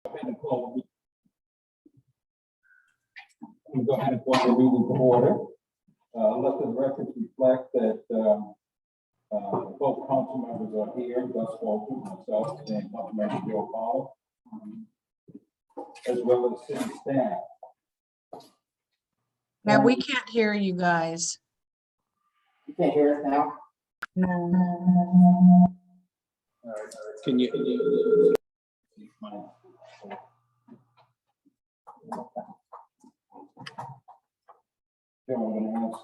We'll go ahead and call the meeting to order. Let the records reflect that both council members are here, Gus Walton, myself, and Councilmember Joe Powell, as well as city staff. Now we can't hear you guys. You can't hear us now? No. Can you? Yeah, I'm going to ask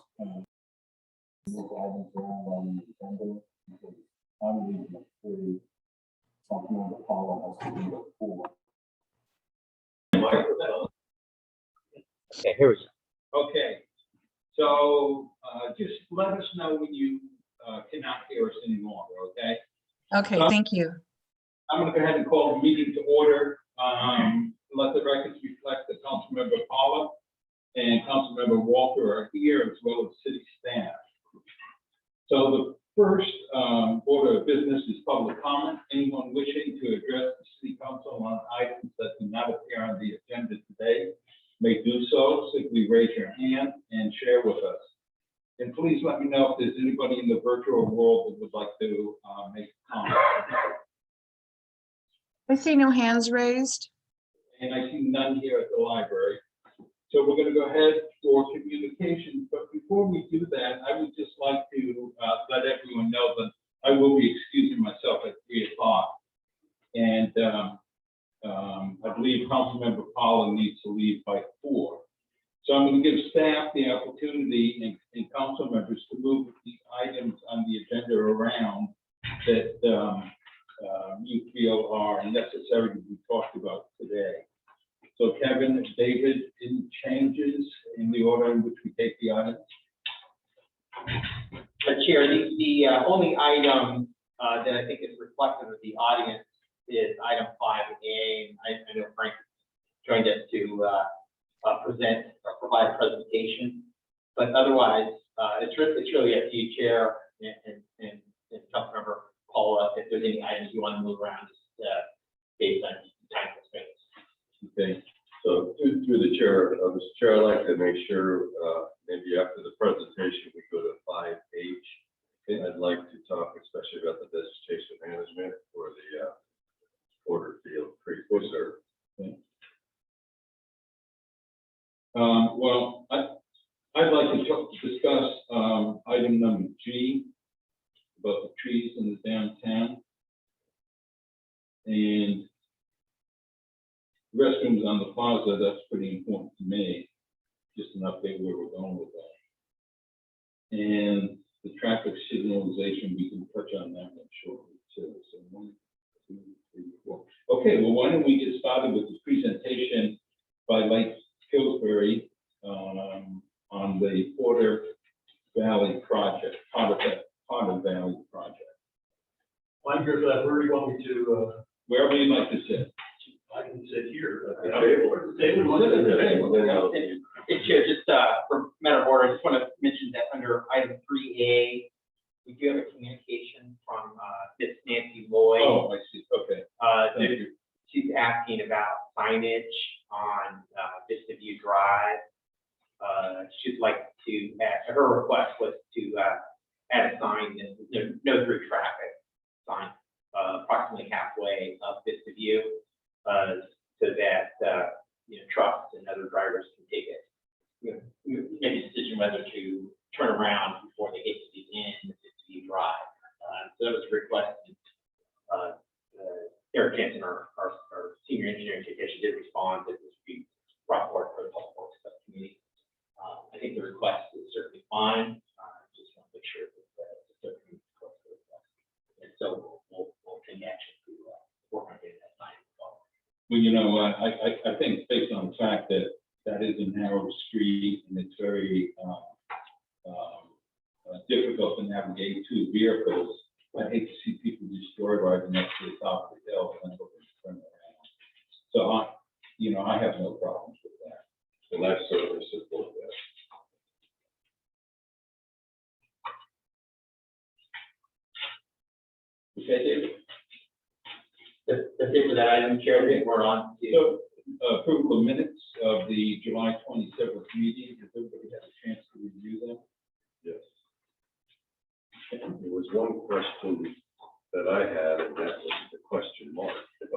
move items around on the agenda because I'm leaving at 3. Councilmember Powell has to leave at 4. Okay, here we go. Okay, so just let us know when you cannot hear us any longer, okay? Okay, thank you. I'm going to go ahead and call the meeting to order. Let the records reflect that Councilmember Paula and Councilmember Walter are here, as well as city staff. So the first order of business is public comment. Anyone wishing to address the city council on items that do not appear on the agenda today may do so. Simply raise your hand and share with us. And please let me know if there's anybody in the virtual world that would like to make a comment. I see no hands raised. And I see none here at the library. So we're going to go ahead for communications. But before we do that, I would just like to let everyone know that I will be excusing myself at 3 o'clock. And I believe Councilmember Paula needs to leave by 4. So I'm going to give staff the opportunity and council members to move the items on the agenda around that you feel are necessary to be talked about today. So Kevin, David, any changes in the order in which we take the items? Chair, the only item that I think is reflective of the audience is item 5A. I know Frank joined us to present or provide a presentation, but otherwise, it's really up to you, Chair, and Councilmember Paula, if there's any items you want to move around based on time constraints. Okay, so through the chair, Mr. Chair, I'd like to make sure maybe after the presentation we go to 5H. I'd like to talk especially about the vegetation management for the Portico Creek Reserve. Well, I'd like to discuss item number G, about the trees in the downtown. And restrooms on the plaza, that's pretty important to me. Just an update where we're going with that. And the traffic signalization, we can touch on that one shortly too. So 1, 2, 3, 4. Okay, well, why don't we get started with the presentation by Lake Pillsbury on the Porter Valley project, Potter Valley project. I'm here for that. Where do you want me to? Wherever you'd like to sit. I can sit here. Chair, just for matter of order, I just want to mention that under item 3A, we do have a communication from Miss Nancy Lloyd. Oh, I see. Okay. Thank you. She's asking about signage on Vista View Drive. She'd like to add, her request was to add a sign, no through traffic sign, approximately halfway up Vista View, so that trucks and other drivers can take it. Make a decision whether to turn around before they get to the end of Vista View Drive. So that was requested. Eric Jensen, our senior engineering technician, did respond that this would be brought forward for the public works subcommittee. I think the request is certainly fine. Just want to make sure that the subcommittee supports the request. And so we'll take action to work on getting that signed. Well, I think based on the fact that that is a narrow street and it's very difficult to navigate 2 vehicles, I hate to see people just joy riding next to the top of the hill and then turn around. So I have no problems with that. And I certainly support that. Okay, David? That's it for that item, Chair, we're on to. So, approval of minutes of the July 27th meeting, has everybody had a chance to review them? Yes. There was one question that I had, and that was the question mark.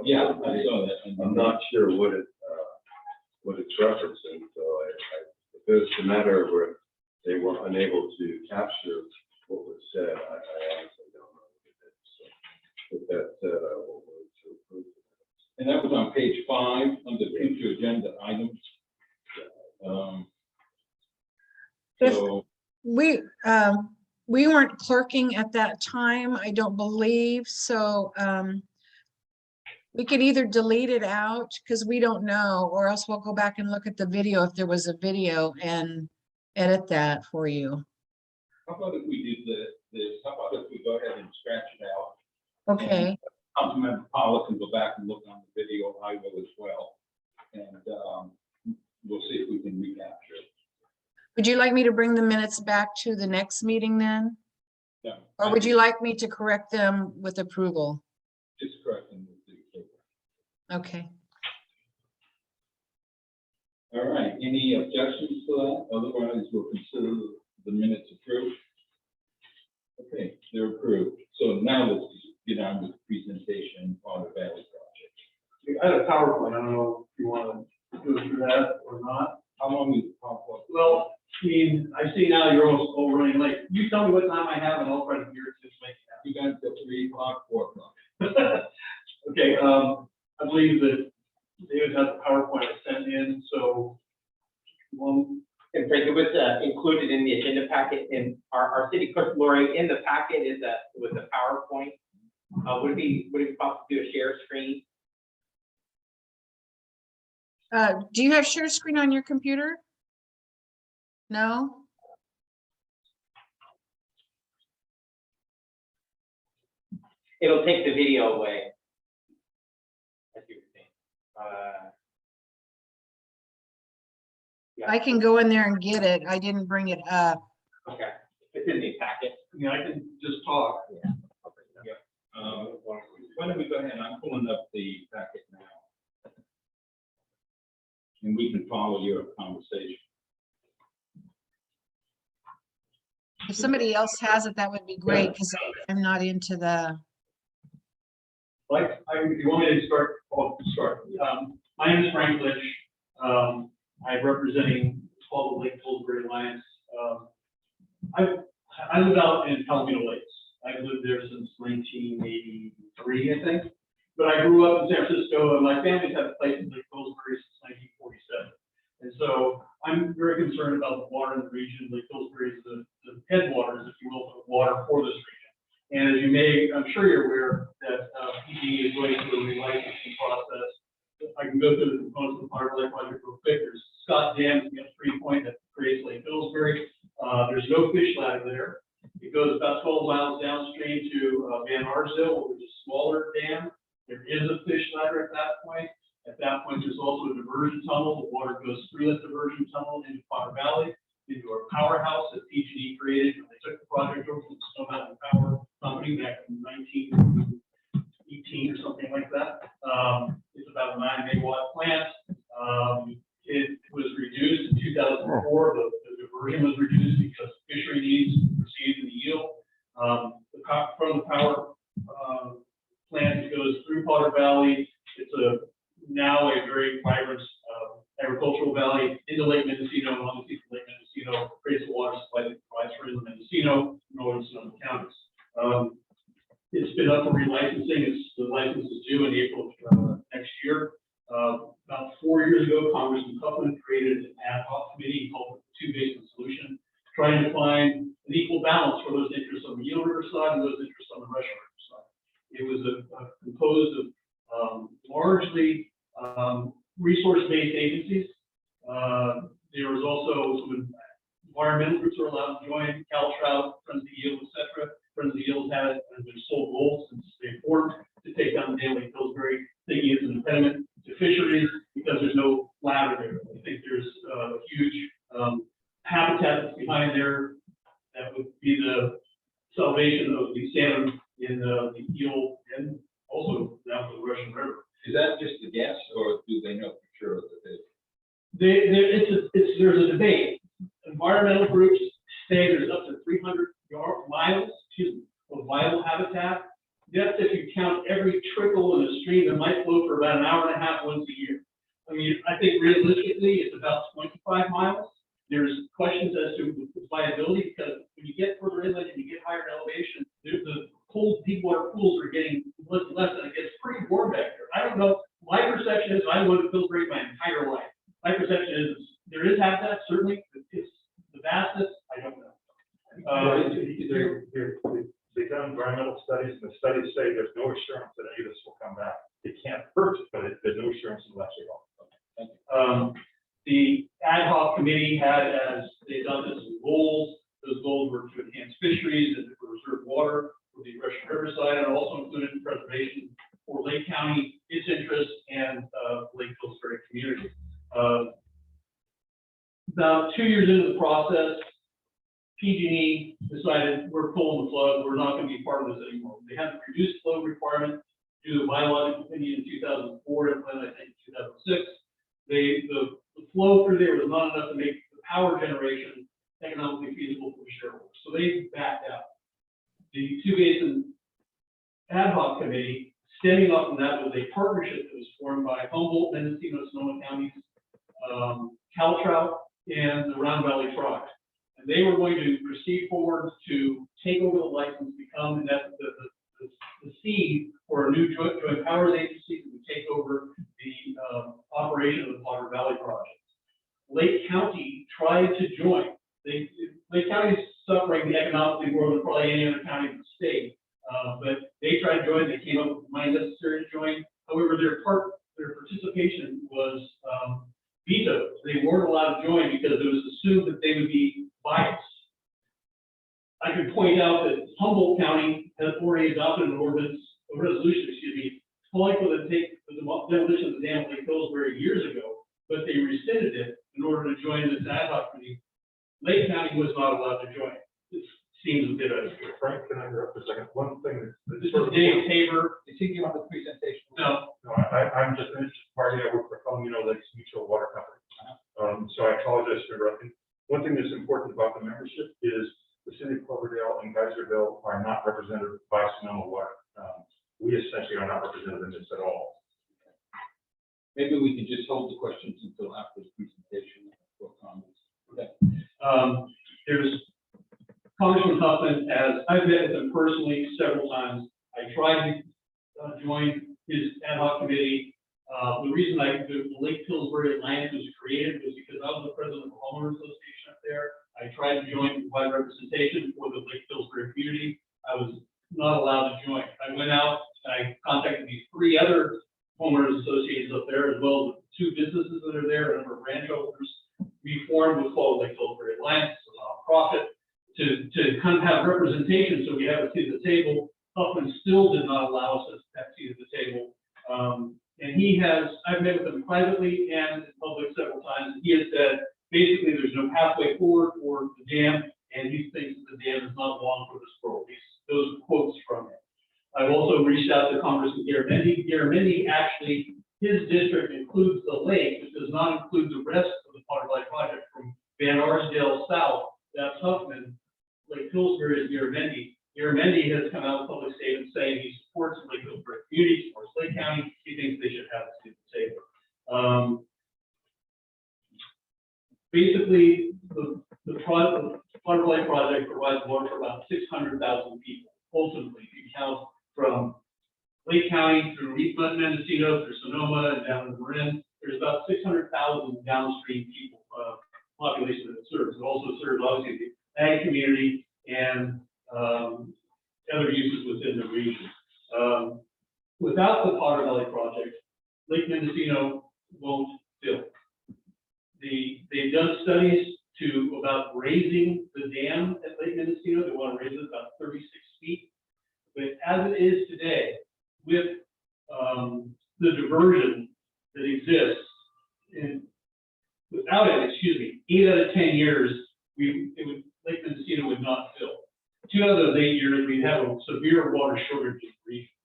Yeah, I saw that. I'm not sure what it's referencing, so if it's a matter where they were unable to capture what was said, I honestly don't know what it is. So with that said, I will move to approve. And that was on page 5 under future agenda items. If- So, We weren't clerking at that time, I don't believe, so we could either delete it out because we don't know, or else we'll go back and look at the video if there was a video and edit that for you. how about if we do this? How about if we go ahead and scratch it out? Okay, Councilmember Pollock can go back and look on the video, I will as well. And we'll see if we can recapture it. would you like me to bring the minutes back to the next meeting then? Yeah. Or would you like me to correct them with approval? Just correct them with the paper. Okay, All right, any objections to that? Otherwise, we'll consider the minutes approved. Okay, they're approved. So now let's get on with the presentation on the Valley project. I had a PowerPoint, I don't know if you want to go through that or not. How long is the PowerPoint? Well, I mean, I see now you're almost overrunning late. You tell me what time I have and I'll try to gear it to make it You got till 3 o'clock, 4 o'clock. happen. Okay, I believe that David has a PowerPoint I sent in, so one, And Frank, it was included in the agenda packet, and our city clerk, Lori, in the packet was a PowerPoint. Would it be possible to do a share screen? do you have share screen on your computer? No? It'll take the video away. I see what you're saying. Yeah. I can go in there and get it. I didn't bring it up. Okay, it's in the packet. I mean, I can just talk. Why don't we go ahead, I'm pulling up the packet now. And we can follow your conversation. If somebody else has it, that would be great because I'm not into the, Like, if you want me to start, I'll start. My name is Frank Litch. I'm representing 12 Lake Pillsbury Alliance. I live out in Palomino Lakes. I've lived there since 1983, I think. But I grew up in San Francisco, and my family's had a place in Lake Pillsbury since 1947. And so I'm very concerned about the water in the region. Lake Pillsbury is the headwaters, if you will, of water for this region. And as you may, I'm sure you're aware that PG is going through a relicensing process. I can go through the components of the Fire Lake project real quick. There's Scott Dam, the upstream point that creates Lake Pillsbury. There's no fish ladder there. It goes about 12 miles downstream to Van Arsdale, which is a smaller dam. There is a fish ladder at that point. At that point, there's also a diversion tunnel. The water goes through that diversion tunnel into Potter Valley, into our powerhouse that PG&E created. They took the project over from the Snow Mountain Power Company back in 1918 or something like that. It's about a 9 megawatt plant. It was reduced in 2004. The diversion was reduced because fishery needs proceeded in the yield. From the power plant that goes through Potter Valley, it's now a very vibrant agricultural valley into Lake Mendocino, and obviously from Lake Mendocino creates the water supply that provides for the Mendocino, northern Sonoma counties. It's been up for relicensing. The license is due in April of next year. About 4 years ago, Congressman Copeland created an ad hoc committee called the Two-Basin Solution, trying to find an equal balance for those interests on the Yellow River side and those interests on the Russian River side. It was composed of largely resource-based agencies. There was also some environmental groups who were allowed to join, Caltrout, Friends of the Yield, et cetera. Friends of the Yield has been sole goal since they formed to take down the dam Lake Pillsbury, thinking it's an impediment to fisheries because there's no ladder there. I think there's a huge habitat that's behind there that would be the salvation of the salmon in the eel and also now for the Russian There's a debate. Environmental groups say there's up to 300 miles, of viable habitat. That's if you count every trickle in a stream that might flow for about an hour and a half once a year. I mean, I think realistically, it's about 25 miles. There's questions as to its viability, because when you get further inland and you get higher in elevation, the cold deep water pools are getting less and less, and it gets pretty warm back there. I don't know. My perception is I lived in Pillsbury my entire life. My perception is there is habitat, certainly. It's the vastness, I don't know. They've done environmental studies, and the studies say there's no assurance that any of this will come back. It can't hurt, but there's no assurance unless you go. The ad hoc committee had, as they've done this, goals. Those goals were to enhance fisheries and to preserve water for the Russian Riverside, and also included preservation for Lake County, its interests, and Lake Pillsbury community. About 2 years into the process, PG&E decided we're pulling the plug. We're not going to be part of this anymore. They had the reduced flow requirement due to a biological opinion in 2004, and then I think 2006. The flow through there was not enough to make the power generation economically feasible for the shareholders. So they backed out. The Two Basin Ad hoc Committee, stemming off from that, was a partnership that was formed by Humboldt, Mendocino, Sonoma counties, Caltrout, and the Round Valley Tribe. And they were going to proceed forward to take over the license, become the seed for a new joint powers agency that would take over the operation of the Potter Valley project. Lake County tried to join. Lake County is suffering economically more than probably any other county in the state, but they tried to join. They came up with the money necessary to join. However, their participation was vetoed. They weren't allowed to join because it was assumed that they would be biased. I could point out that Humboldt County has already adopted a resolution, calling for the demolition of the dam at Lake Pillsbury years ago, but they rescinded it in order to join this ad hoc committee. Lake County was not allowed to join. It seems a bit obscure. Frank, can I interrupt for a second? One thing that's This is Dave Tabor. Is he giving the presentation? No. No, I'm just an interested party. I work for Colonial Lakes Mutual Water Company. So I apologize for interrupting. One thing that's important about the membership is the city of Cloverdale and Geyserville are not represented by Sonoma Water. We essentially are not represented in this at all. Maybe we can just hold the questions until after the presentation for comments. Okay. There's Congressman Huffman, as I've met with him personally several times. I tried to join his ad hoc committee. The reason the Lake Pillsbury Alliance was created was because I was the president of the homeowners association up there. I tried to join to provide representation for the Lake Pillsbury community. I was not allowed to join. I went out and I contacted these 3 other homeowners associations up there, as well as 2 businesses that are there, a number of ranch owners. We formed what's called Lake Pillsbury Alliance, a nonprofit, to kind of have representation, so we have a seat at the table. Huffman still did not allow us to have a seat at the table. And I've met with him privately and in public several times, and he has said, basically, there's no pathway forward for the dam, and he thinks that the dam is not long for this world. Those are quotes from him. I've also reached out to Congressman Garamendi. Garamendi, actually, his district includes the lake, it does not include the rest of the Potter Valley project from Van Arsdale south. That's Huffman. Lake Pillsbury is Garamendi. Garamendi has come out with public statements saying he supports the Lake Pillsbury community, supports Lake County. He thinks they should have a seat at the table. Basically, the Potter Valley project provides water for about 600,000 people. Ultimately, if you count from Lake County through Mendocino, through Sonoma, and down to Marin, there's about 600,000 downstream people, population that it serves. It also serves, obviously, the ag community and other uses within the region. Without the Potter Valley project, Lake Mendocino won't fill. They've done studies about raising the dam at Lake Mendocino. They want to raise it about 36 feet. But as it is today, with the diversion that exists, without it, 8 out of 10 years, Lake Mendocino would not fill. 2 out of those 8 years, we'd have a severe water shortage in the region.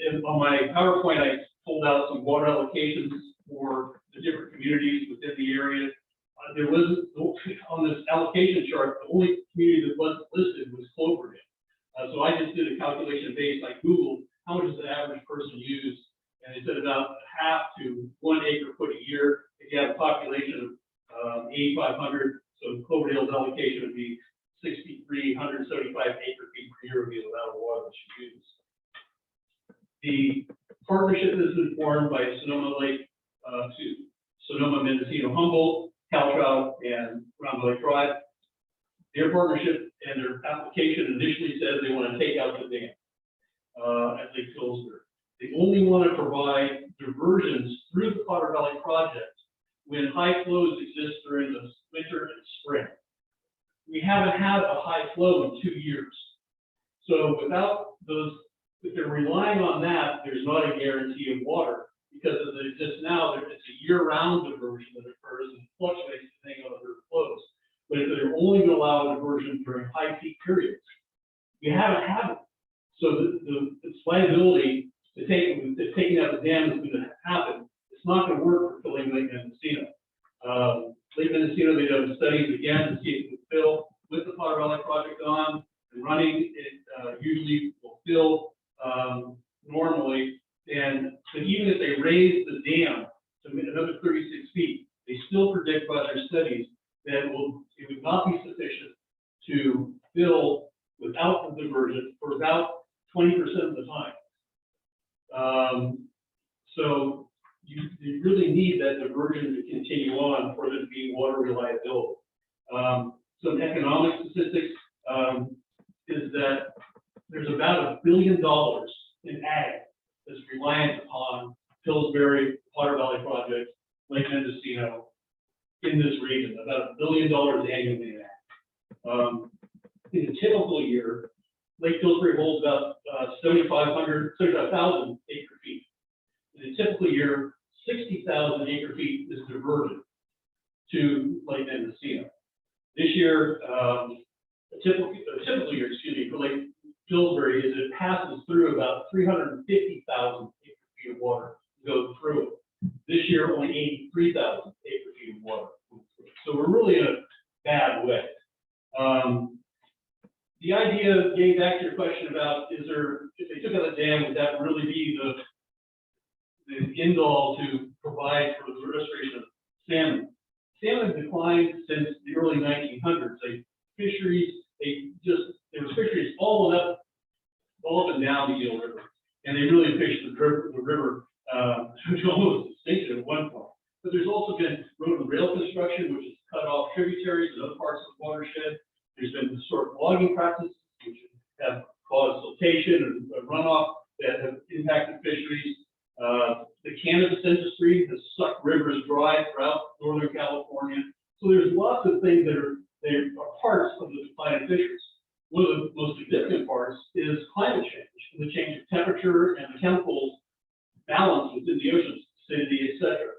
And on my PowerPoint, I pulled out some water allocations for the different communities within the area. There was, on this allocation chart, the only community that wasn't listed was Cloverdale. So I just did a calculation based like Google, how much does the average person use? And it said about half to 1 acre foot a year. If you have a population of 8,500, so Cloverdale's allocation would be 6,375 acre feet per year would be the amount of water that you use. The partnership has been formed by Sonoma Lake, Sonoma, Mendocino, Humboldt, Caltrout, and Round Lake Drive. Their partnership and their application initially says they want to take out the dam at Lake Pillsbury. They only want to provide diversions through the Potter Valley project when high flows exist during the winter and spring. We haven't had a high flow in 2 years. So without those, if they're relying on that, there's not a guarantee of water, because as it exists now, it's a year-round diversion that occurs and fluctuates depending on other flows. But if they're only going to allow a diversion during high peak periods, we haven't had it. So the liability to taking out the dam is going to happen. It's not going to work for filling Lake Mendocino. Lake Mendocino, they done studies again to see if it would fill with the Potter Valley project on and running. It usually will fill normally. But even if they raise the dam to another 36 feet, they still predict by their studies that it would not be sufficient to fill without the diversion for about 20% of the time. So you really need that diversion to continue on for there to be water reliability. Some economic statistics is that there's about $1 billion in ag that's reliant upon Pillsbury, Potter Valley project, Lake Mendocino, in this region, about $1 billion annually in ag. In a typical year, Lake Pillsbury holds about 75,000 acre feet. In a typical year, 60,000 acre feet is diverted to Lake Mendocino. This year, a typical year, for Lake Pillsbury is it passes through about 350,000 acre feet of water to go through it. This year, only 83,000 acre feet of water. So we're really in a bad way. The idea, getting back to your question about if they took out the dam, would that really be the end all to provide for the restoration of salmon? Salmon declined since the early 1900s. There was fisheries all up and down the Eel River, and they really fished the river to almost extinction at one point. But there's also been road and rail construction, which has cut off tributaries and other parts of the watershed. There's been historic logging practices, which have caused siltation and runoff that have impacted fisheries. The cannabis industry has sucked rivers dry throughout Northern California. So there's lots of things that are parts of the decline of fisheries. One of the most significant parts is climate change and the change of temperature and the chemicals balance within the oceans, acidity, etc.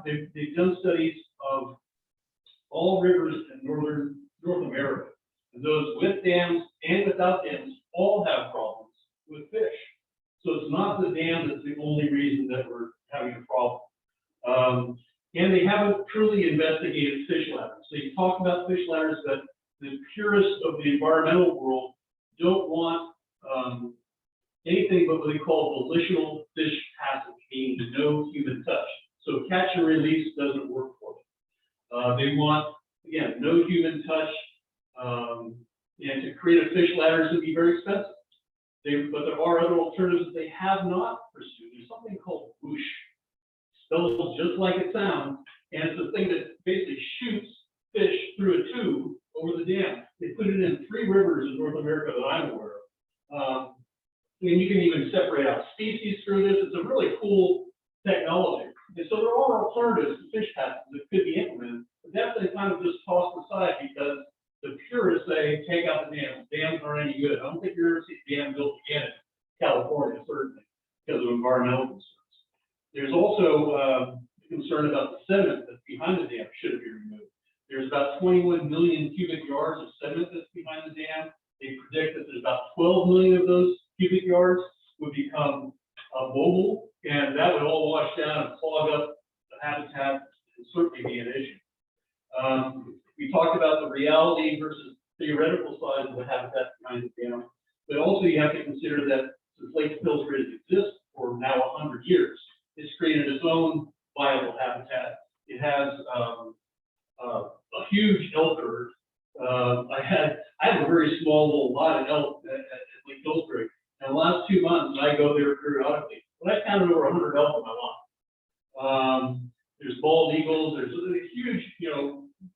They've done studies of all rivers in North America, and those with dams and without dams all have problems with fish. So it's not the dam that's the only reason that we're having a problem. And they haven't truly investigated fish ladders. So you talk about fish ladders, but the purists of the environmental world don't want anything but what they call volitional fish passage, meaning no human touch. So catch and release doesn't work for them. They want, again, no human touch, and to create a fish ladder is going to be very expensive. But there are other alternatives that they have not pursued. There's something called whoosh, spelled just like it sounds, and it's a thing that basically shoots fish through a tube over the dam. They put it in 3 rivers in North America that I'm aware of. And you can even separate out species through this. It's a really cool technology. And so there are alternatives to fish passes that could be implemented, but that's kind of just tossed aside because the purists say, take out the dams. Dams aren't any good. I don't think you're ever see a dam built again in California, certainly, because of environmental concerns. There's also concern about the sediment that's behind the dam should be removed. There's about 21 million cubic yards of sediment that's behind the dam. They predict that there's about 12 million of those cubic yards would become mobile, and that would all wash down and clog up habitat can certainly be an issue. We talked about the reality versus theoretical side of the habitat behind the dam, but also you have to consider that since Lake Pillsbury has existed for now 100 years, it's created its own viable habitat. It has a huge elk herd. I have a very small little lot of elk at Lake Pillsbury. And the last 2 months, I go there periodically, but I counted over 100 elk on my lot. There's bald eagles. There's a huge,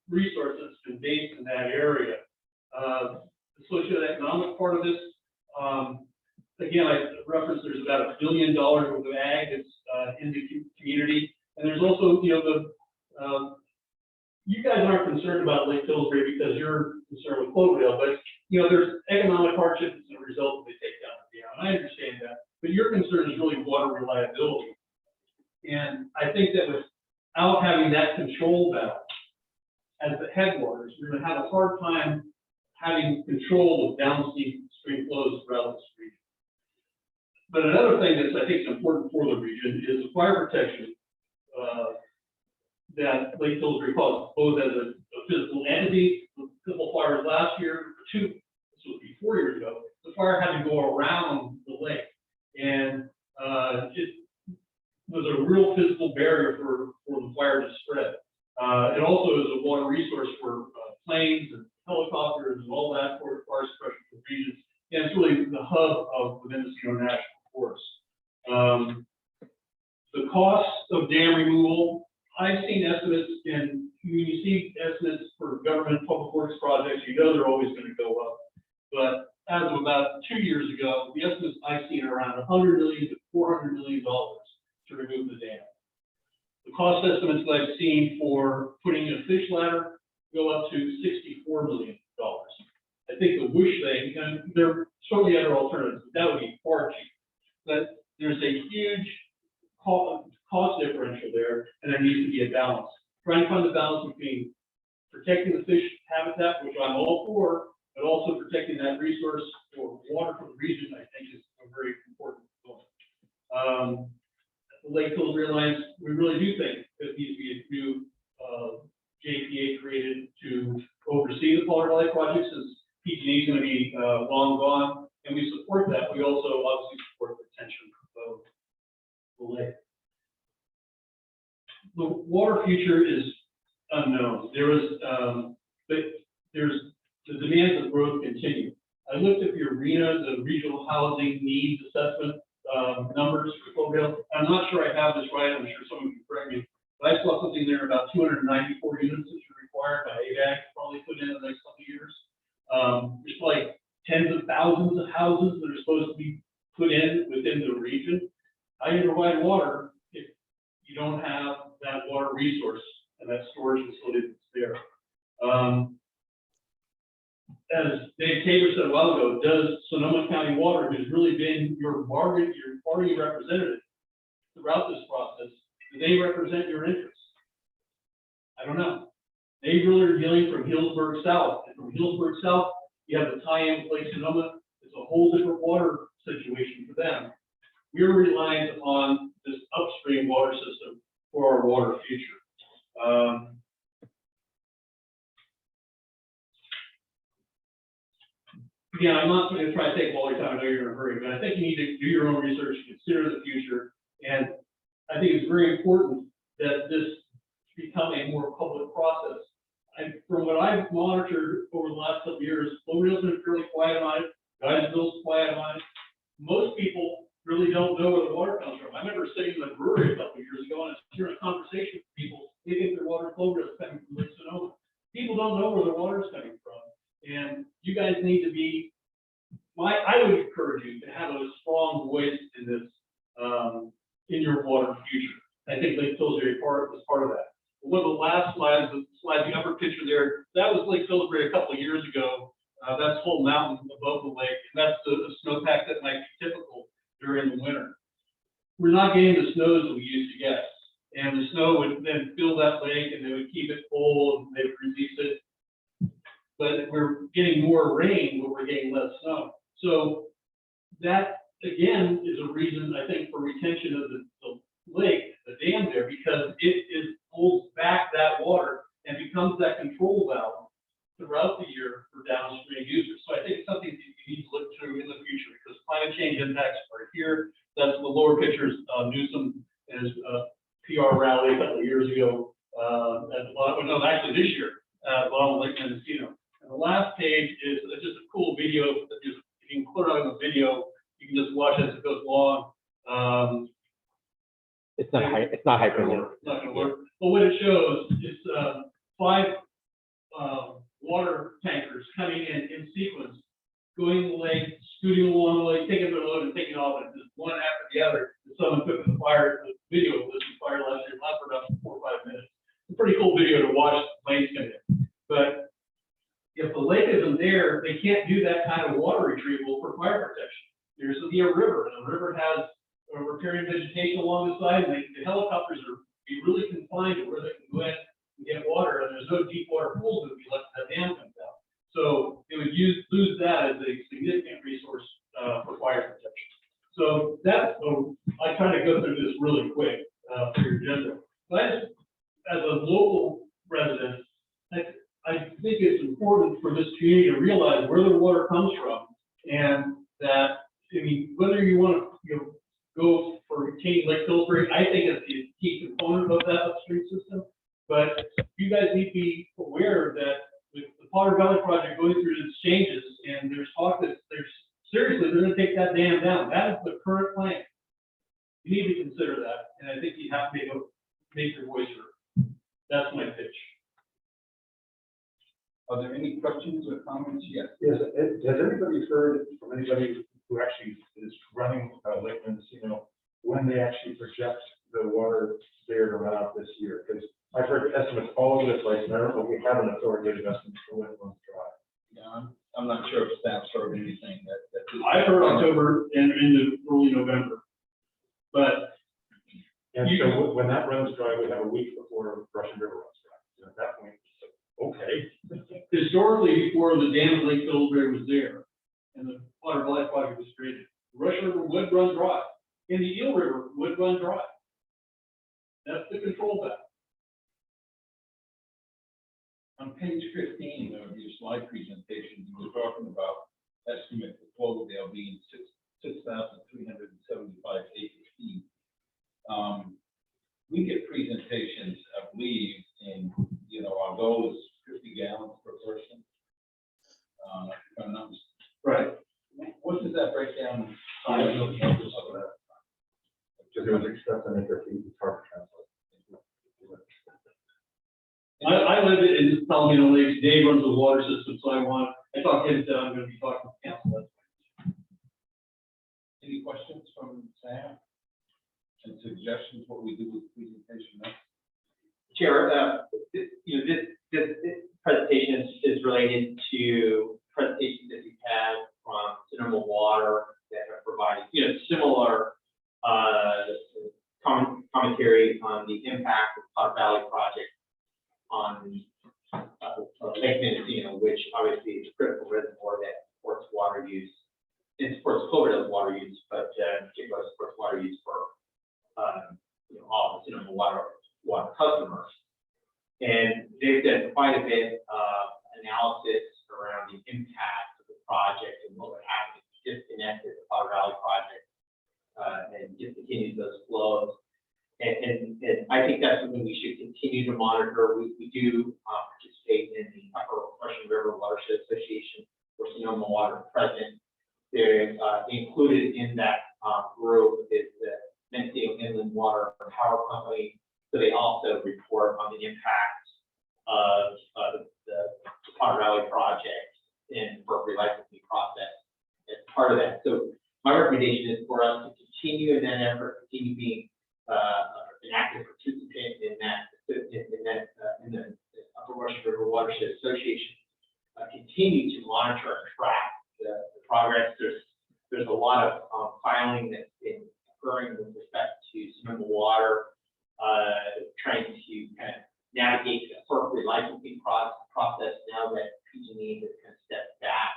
resource that's been based in that area. The socioeconomic part of this, again, I referenced there's about $1 billion worth of ag that's in the community, and there's also, you guys aren't concerned about Lake Pillsbury because you're concerned with Cloverdale, but there's economic hardship as a result of the takedown of the dam. And I understand that, but your concern is really water reliability. And I think that without having that control valve as the headwaters, we're going to have a hard time having control of downstream flows throughout this region. But another thing that I think is important for the region is the fire protection that Lake Pillsbury caused, both as a physical entity. A couple fires last year, this would be 4 years ago, the fire had to go around the lake. And it was a real physical barrier for the fire to spread. It also is a water resource for planes and helicopters and all that for fire suppression for regions. And it's really the hub of the Mendocino National Forest. The cost of dam removal, I've seen estimates, and when you see estimates for government public works projects, they're always going to go up. But as of about 2 years ago, the estimates I've seen are around $100 million to $400 million to remove the dam. The cost estimates that I've seen for putting in a fish ladder go up to $64 million. I think the whoosh thing, and there are certainly other alternatives, but that would be far cheaper. But there's a huge cost differential there, and there needs to be a balance. Trying to find the balance between protecting the fish habitat, which I'm all for, but also protecting that resource for water for the region, I think is a very important point. The Lake Pillsbury Alliance, we really do think there needs to be a new JPA created to oversee the Polar Valley project, since PG&E is going to be long gone, and we support that. We also obviously support the retention of the lake. The water future is unknown. The demands of growth continue. I looked at the ARENA, the regional housing needs assessment numbers for Cloverdale. I'm not sure I have this right. I'm sure someone can correct me, but I saw something there about 294 units that are required by ADAC to probably put in the next couple of years. There's like tens of thousands of houses that are supposed to be put in within the region. How do you provide water if you don't have that water resource and that storage facility that's there? As Dave Tabor said a while ago, does Sonoma County Water, who's really been your party representative throughout this process, do they represent your interests? I don't know. They really are dealing from Hillsburg South, and from Hillsburg South, you have the tie-in with Lake Sonoma. It's a whole different water situation for them. We're reliant on this upstream water system for our water future. Again, I'm not going to try to take all your time. I know you're in a hurry, but I think you need to do your own research, consider the future, and I think it's very important that this become a more public process. And from what I've monitored over the last couple of years, Cloverdale's been fairly quiet on it. Guysville's quiet on it. Most people really don't know where the water comes from. I remember sitting in the brewery a couple of years ago and hearing a conversation with people. They think their water Cloverdale is coming from Lake Sonoma. People don't know where the water is coming from. And you guys need to be, I would encourage you to have a strong voice in this, in your water future. I think Lake Pillsbury was part of that. One of the last slides, the upper picture there, that was Lake Pillsbury a couple of years ago. That's whole mountain above the lake, and that's the snowpack that might be typical during the winter. We're not getting the snows that we used to get, and the snow would then fill that lake, and they would keep it full, and they would release it. But we're getting more rain, but we're getting less snow. So that, again, is a reason, I think, for retention of the lake, the dam there because it holds back that water and becomes that control valve throughout the year for downstream users. So I think it's something that you need to look through in the future because climate change impacts are here. That's the lower pictures. Newsom and his PR rally a couple of years ago. No, actually this year, along with Lake Mendocino. And the last page is just a cool video. If you can put it on the video, you can just watch as it goes along. It's not hyper. It's not going to work. But what it shows is 5 water tankers coming in sequence, going the lake, scooting along the lake, taking their load and taking off, and just one after the other. Someone took the fire, the video of this fire last year, lasted about 4 or 5 minutes. It's a pretty cool video to watch planes come in. But if the lake isn't there, they can't do that kind of water retrieval for fire protection. There's a river, and the river has a riparian vegetation along the side, and the helicopters are be really confined to where they can go in and get water, and there's no deep water pools that would be left if that dam comes out. So they would lose that as a significant resource for fire protection. So that's, I try to go through this really quick for your agenda. But as a local resident, I think it's important for this community to realize where the water comes from, and that, I mean, whether you want to go for retaining Lake Pillsbury, I think it's a key component of that upstream system. But you guys need to be aware that with the Potter Valley project going through its changes, and there's talk that seriously, they're going to take that dam down. That is the current plan. You need to consider that, and I think you have to make your voice heard. That's my pitch. Are there any questions or comments yet? Yes, has anybody heard from anybody who actually is running Lake Mendocino when they actually project the water there to run out this year? Because I've heard estimates all over the place, and I don't know if we have an authoritative estimate for when it runs dry. Yeah, I'm not sure if staff's heard anything that. I've heard October and into early November, but And so when that runs dry, we have a week before Russian River runs dry. And at that point, okay. historically, before the dam at Lake Pillsbury was there and the Potter Valley project was created, the Rush River would run dry and the Eel River would run dry. That's the control valve. On page 15 of your slide presentation, you were talking about estimate for Cloverdale being 6,375 acre feet. We get presentations, I believe, in, our goal is 50 gallons per person. If I'm not mistaken. Right. What does that break down? I don't know the answers to that. Because it was expressed on acre feet, it's hard to translate. I live in Palomino Lakes. Dave runs the water system, so I talked to him that I'm going to be talking to council. Any questions from Sam? And suggestions what we do with the presentation next? Chair, this presentation is related to presentations that we've had from Sonoma Water that have provided, similar commentary on the impact of the Potter Valley project on Lake Mendocino, which obviously is a critical reservoir that supports water use. It supports Cloverdale's water use, but particularly supports water use for all of the Sonoma water customers. And they've done quite a bit of analysis around the impact of the project and what would happen if you disconnected the Potter Valley project and discontinued those flows. And I think that's something we should continue to monitor. We do participate in the Upper Russian River Watershed Association, where Sonoma Water is present. They're included in that group is the Mendocino Inland Water Power Company. So they also report on the impact of the Potter Valley project and for relicensing process as part of that. So my recommendation is for us to continue in that effort, continue being an active participant in the Upper Russian River Watershed Association, continue to monitor and track the progress. There's a lot of filing that's been occurring with respect to Sonoma Water, trying to kind of navigate the FERC relicensing process now that PG&E has kind of stepped back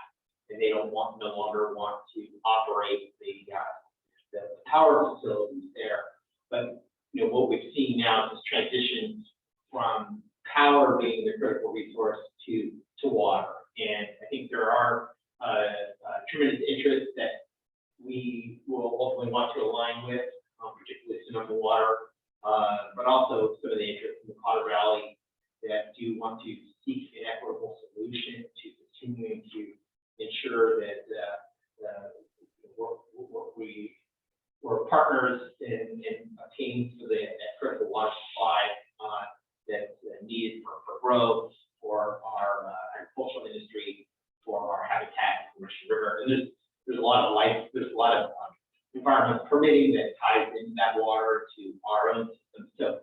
and they no longer want to operate the power facilities there. But what we've seen now this transition from power being the critical resource to water. And I think there are tremendous interests that we will ultimately want to align with, particularly Sonoma Water, but also some of the interests in the Colorado Valley that do want to seek an equitable solution to continuing to ensure that we're partners in obtaining for that critical water supply that's needed for growth, for our agricultural industry, for our habitat, for Mission River. And there's a lot of life, there's a lot of environmental permitting that ties into that water to our own system. So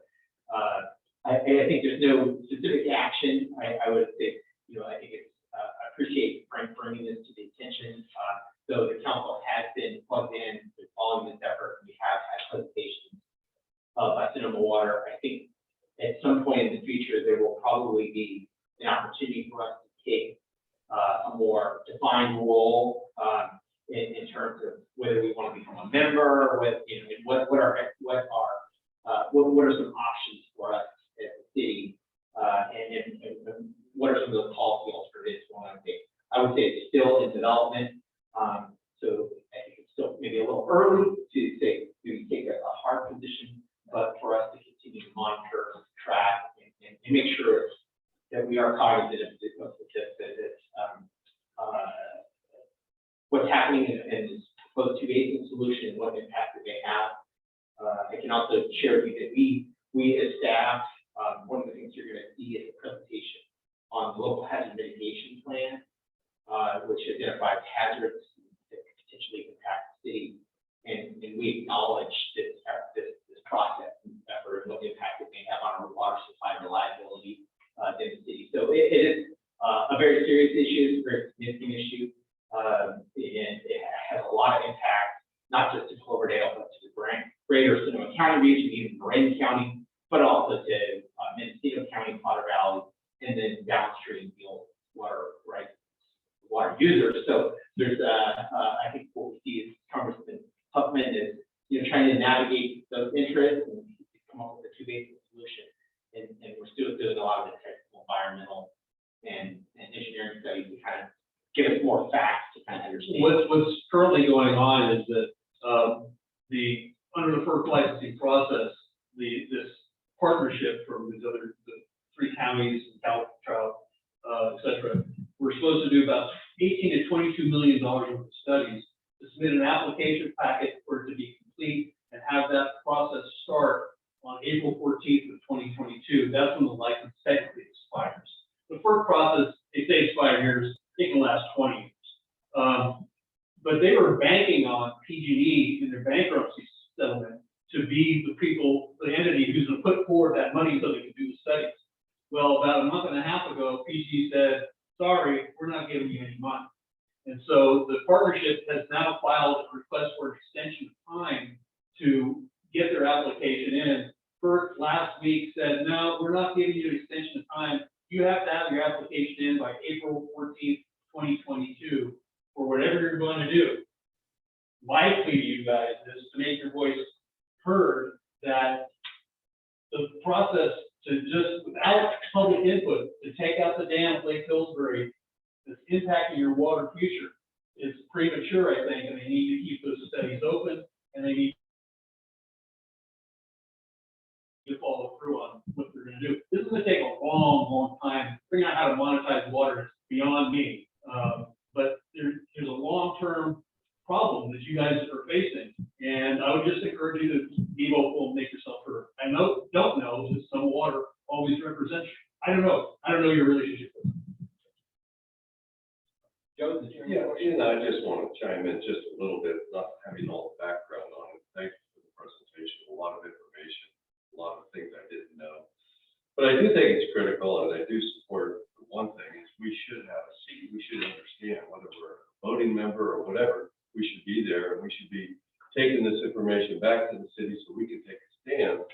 I think there's no specific action. I would say, I think it's, I appreciate Frank bringing this to the attention. So the council has been plugged in to following this effort. We have had presentations by Sonoma Water. I think at some point in the future, there will probably be an opportunity for us to take a more defined role in terms of whether we want to become a member, what are some options for us as a city, and what are some of the policy alternatives we want to take. I would say it's still in development, so I think it's still maybe a little early to say do we take a hard position, but for us to continue to monitor, track, and make sure that we are cognizant of what's happening in this proposed 2 basin solution and what impact it may have. I can also share with you that we as staff, one of the things you're going to see is a presentation on the local hazard mitigation plan, which identifies hazards that could potentially impact the city. And we acknowledge this process and effort and what impact it may have on our water supply reliability in the city. So it is a very serious issue, it's a very significant issue, and it has a lot of impact, not just to Cloverdale, but to the greater Sonoma County region, even Marin County, but also to Mendocino County, Potter Valley, and then downstream water users. So there's I think what we see is Congressman Huffman is trying to navigate those interests and come up with a 2 basin solution. And we're still doing a lot of the technical, environmental, and engineering studies to kind of give us more facts to kind of understand. What's currently going on is that under the FERC licensing process, this partnership from the 3 counties, Caltrout, et cetera, we're supposed to do about $18 to $22 million worth of studies to submit an application packet for it to be complete and have that process start on April 14th of 2022. That's when the license technically expires. The FERC process, they say expire years, it can last 20 years. But they were banking on PG&E in their bankruptcy settlement to be the entity who's going to put forward that money so they can do the studies. Well, about a month and a half ago, PG said, sorry, we're not giving you any money. And so the partnership has now filed a request for extension of time to get their application in. FERC last week said, no, we're not giving you an extension of time. You have to have your application in by April 14th, 2022 for whatever you're going to do. My plea to you guys is to make your voice heard, that the process to just, without public input, to take out the dam at Lake Pillsbury that's impacting your water future is premature, I think, and they need to keep those studies open, and they need to follow through on what they're going to do. This is going to take a long, long time. Figuring out how to monetize water is beyond me, but there's a long-term problem that you guys are facing, and I would just encourage you to be vocal and make yourself heard. I don't know that some water always represents you. I don't know your relationship with it. Joe, I just want to chime in just a little bit, not having all the background on it. Thank you for the presentation. A lot of information, a lot of things I didn't know. But I do think it's critical, and I do support one thing, is we should have a seat. We should understand whether we're a voting member or whatever, we should be there, and we should be taking this information back to the city so we can take a stand,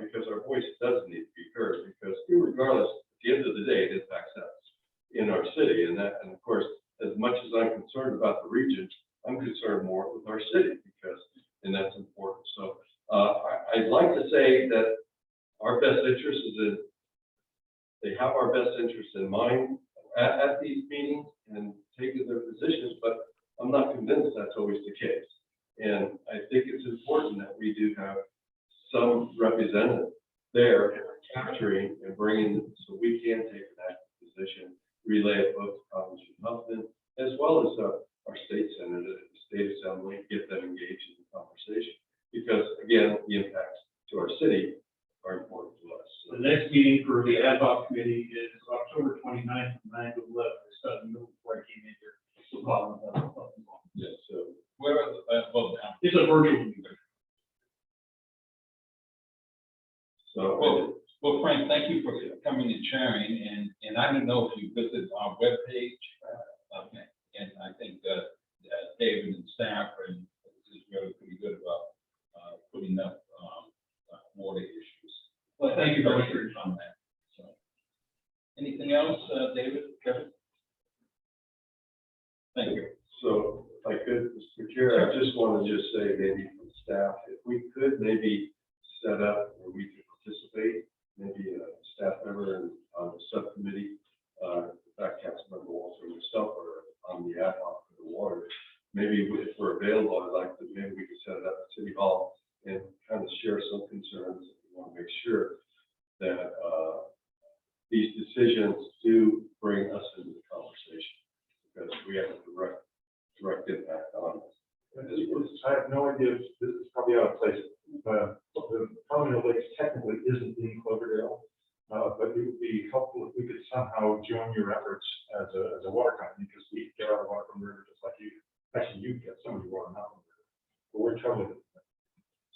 because our voice does need to be heard, because regardless, at the end of the day, it impacts us in our city. And of course, as much as I'm concerned about the region, I'm concerned more with our city, and that's important. So I'd like to say that best interest they have our best interest in mind at these meetings and taking their positions, but I'm not convinced that's always the case. And I think it's important that we do have some representative there capturing and bringing, so we can take an active position, relay it both to Congressman Huffman, as well as our state senator, the state assembly, get them engaged in the conversation. Because again, the impacts to our city are important to us. So, The next meeting for the ad hoc committee is October 29th from 9 to 11. I started a little before I came in here. So, yeah, so Where are the, well, down. it's a virtual meeting. Well, Frank, thank you for coming and sharing, and I don't know if you visited our webpage, okay, and I think David and staff is really pretty good about putting up water issues. Well, thank you very much for your comment. So, anything else, David, Kevin? Thank you. So if I could, Mr. Chair, I just want to just say maybe for the staff, if we could maybe set up where we could participate, maybe a staff member on the subcommittee, that Councilmember Walter and myself are on the ad hoc for the water. Maybe if we're available, I'd like to, maybe we could set it up at City Hall and kind of share some concerns. We want to make sure that these decisions do bring us into the conversation because we have a direct impact on us. I have no idea, this is probably out of place. The Colonial Lakes technically isn't in Cloverdale, but it would be helpful if we could somehow join your efforts as a water company, because we get our water from the river just like you. Actually, you get some of your water not from the river, but we're totally different.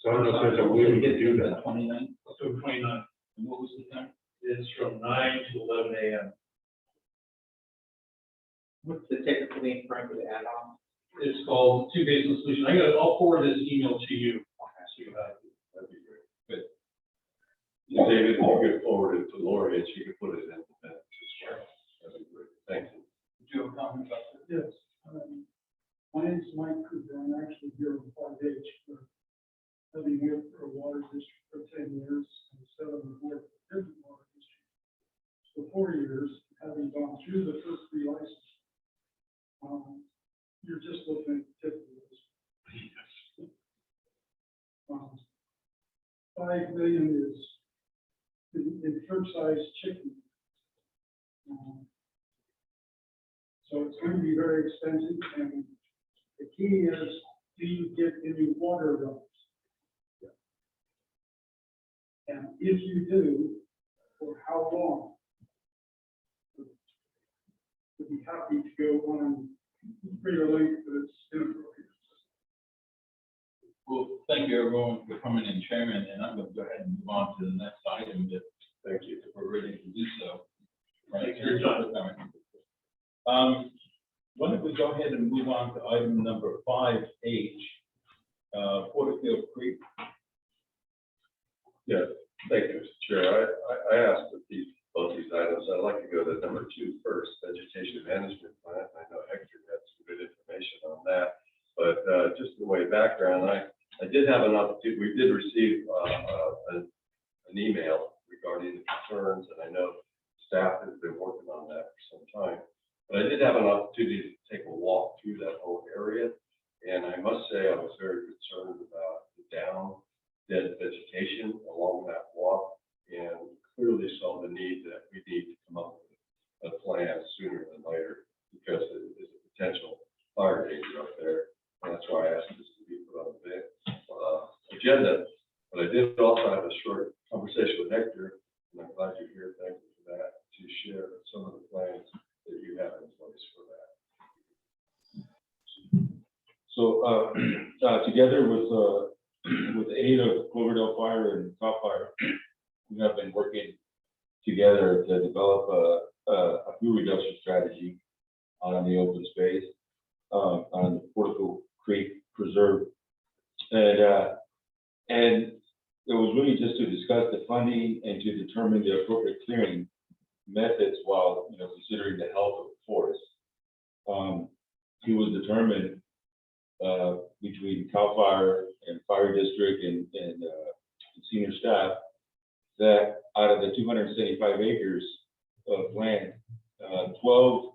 So I don't know if there's a way we can do that. 29th, October 29th and what was the time? is from 9 to 11 a.m. What's the technical name, Frank, for the ad hoc? It's called 2 Basin Solution. I'll forward this email to you. So you have it. That'd be great. Good. David, if you could forward it to Lori and she could put it in the minutes as well. That'd be great. Thank you. Did you have a comment about that? Yes, my name is Mike Cooper. I'm actually here on 5H for having worked for a water district for 10 years and 7 worked for different water districts for 4 years, having gone through the first 3 licenses. You're just looking at the tip of this. 5 million is in fruit-sized chicken. So it's going to be very expensive, and the key is, do you get any water rights? And if you do, for how long? We'd be happy to go on greater length, but it's inappropriate. Well, thank you everyone for coming and sharing, and I'm going to go ahead and move on to the next item if we're ready to do so. Right. Thanks for your time. Why don't we go ahead and move on to item number 5H, Portico Creek. Yeah, thank you, Mr. Chair. I asked with both these items, I'd like to go to number 2 first, Vegetation Management Plan. I know Hector had some good information on that, but just the way background, I did have an opportunity, we did receive an email regarding the concerns, and I know staff has been working on that for some time. But I did have an opportunity to take a walk through that whole area, and I must say I was very concerned about the dead vegetation along that walk, and clearly saw the need that we need to come up with a plan sooner than later, because there is a potential fire danger up there, and that's why I asked this to be put on the agenda. But I did also have a short conversation with Hector, and I'm glad you're here. Thank you for that, to share some of the plans that you have in place for that. So together with the aid of Cloverdale Fire and Top Fire, we have been working together to develop a fuel reduction strategy on the open space on the Portico Creek Preserve, and it was really just to discuss the funding and to determine the appropriate clearing methods while considering the health of the forest. It was determined between CAL FIRE and Fire District and senior staff that out of the 275 acres of land, 12,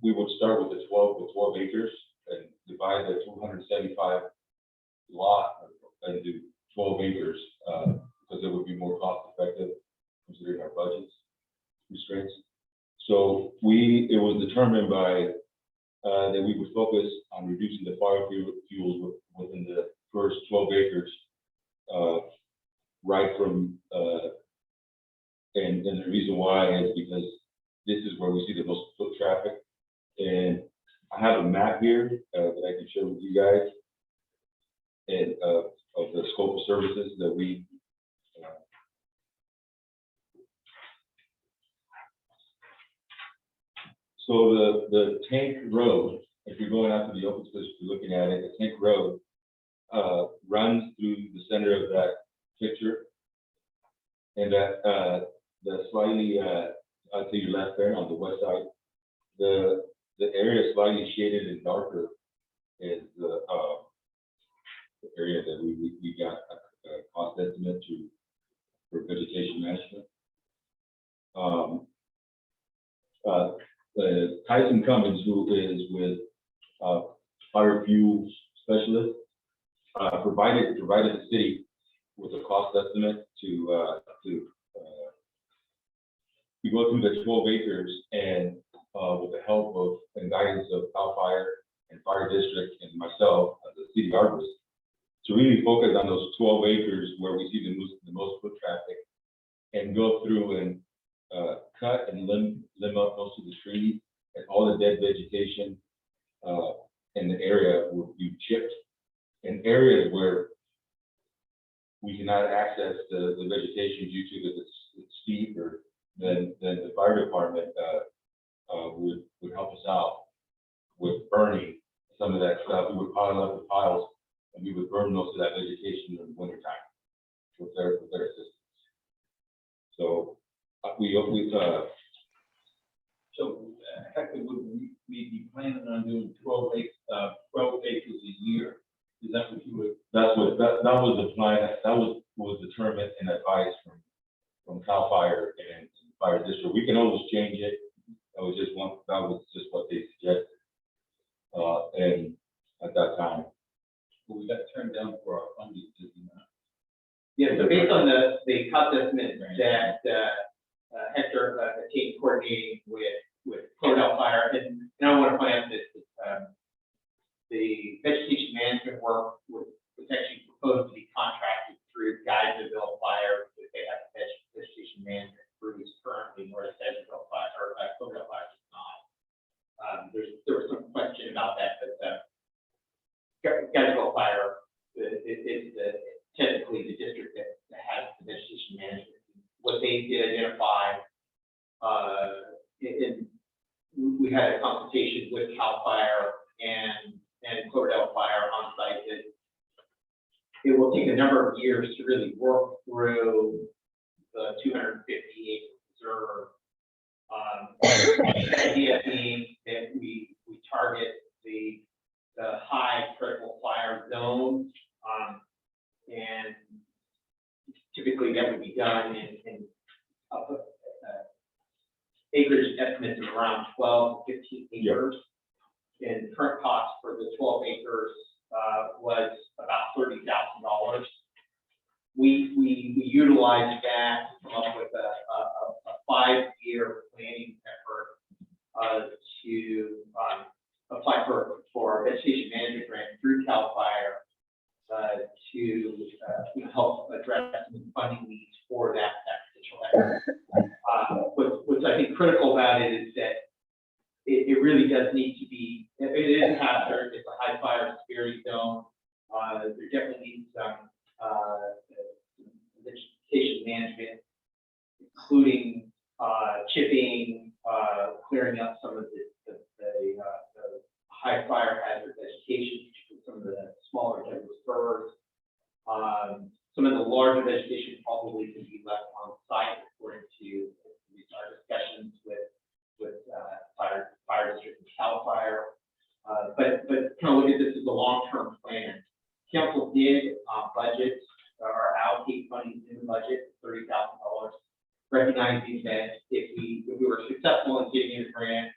we would start with the 12 acres and divide the 275 lot into 12 acres, because it would be more cost effective considering our budgets restraints. So it was determined by that we would focus on reducing the fire fuels within the first 12 acres, right from, and the reason why is because this is where we see the most foot traffic. And I have a map here that I can share with you guys, and of the scope of services that we so the Tank Road, if you're going out to the open space, if you're looking at it, the Tank Road runs through the center of that picture, and that the slightly to your left there on the west side, the area slightly shaded and darker is the area that we got a cost estimate for vegetation management. Tyson Cummins, who is with fire fuel specialist, provided the city with a cost estimate to go through the 12 acres and with the help of and guidance of CAL FIRE and Fire District and myself as the city arborist, to really focus on those 12 acres where we see the most foot traffic, and go through and cut and limb up most of the trees and all the dead vegetation in the area will be chipped. In areas where we cannot access the vegetation due to that it's steep, or then the fire department would help us out with burning some of that stuff. We would pile up the piles and we would burn most of that vegetation in the wintertime with their assistance. So Hector, would we be planning on doing 12 acres a year? Is that what you would? that was the plan. That was determined and advised from CAL FIRE and Fire District. We can always change it. That was just what they suggested. And at that time, But we got turned down for our funding, did we not? Yeah, so based on the cost estimate that Hector obtained coordinating with Cordell Fire, and I want to point out that the vegetation management work was actually proposed to be contracted through Geyserville Fire, because they have vegetation management crews currently, whereas Geyserville Fire or Cordell Fire does not. There was some question about that, but Geyserville Fire is technically the district that has the vegetation management. What they did identify, we had a consultation with CAL FIRE and Cloverdale Fire on site, that it will take a number of years to really work through the 250 acre reserve. The idea being that we target the high critical fire zones, and typically that would be done in acreage estimates of around 12 to 15 acres. And current cost for the 12 acres was about $30,000. We utilized that to come up with a 5-year planning effort to apply for a vegetation management grant through CAL FIRE to help address some funding needs for that potential effort. What's I think critical about it is that it really does need to be, it is hazard, it's a high fire severity zone. There definitely needs some vegetation management, including chipping, clearing up some of the high fire hazard vegetation, some of the smaller diverse firs. Some of the larger vegetation probably can be left on site according to our discussions with Fire District and CAL FIRE. But kind of look at this as a long-term plan. Council did budget or allocate money in the budget, $30,000 recognizing that if we were successful in getting a grant,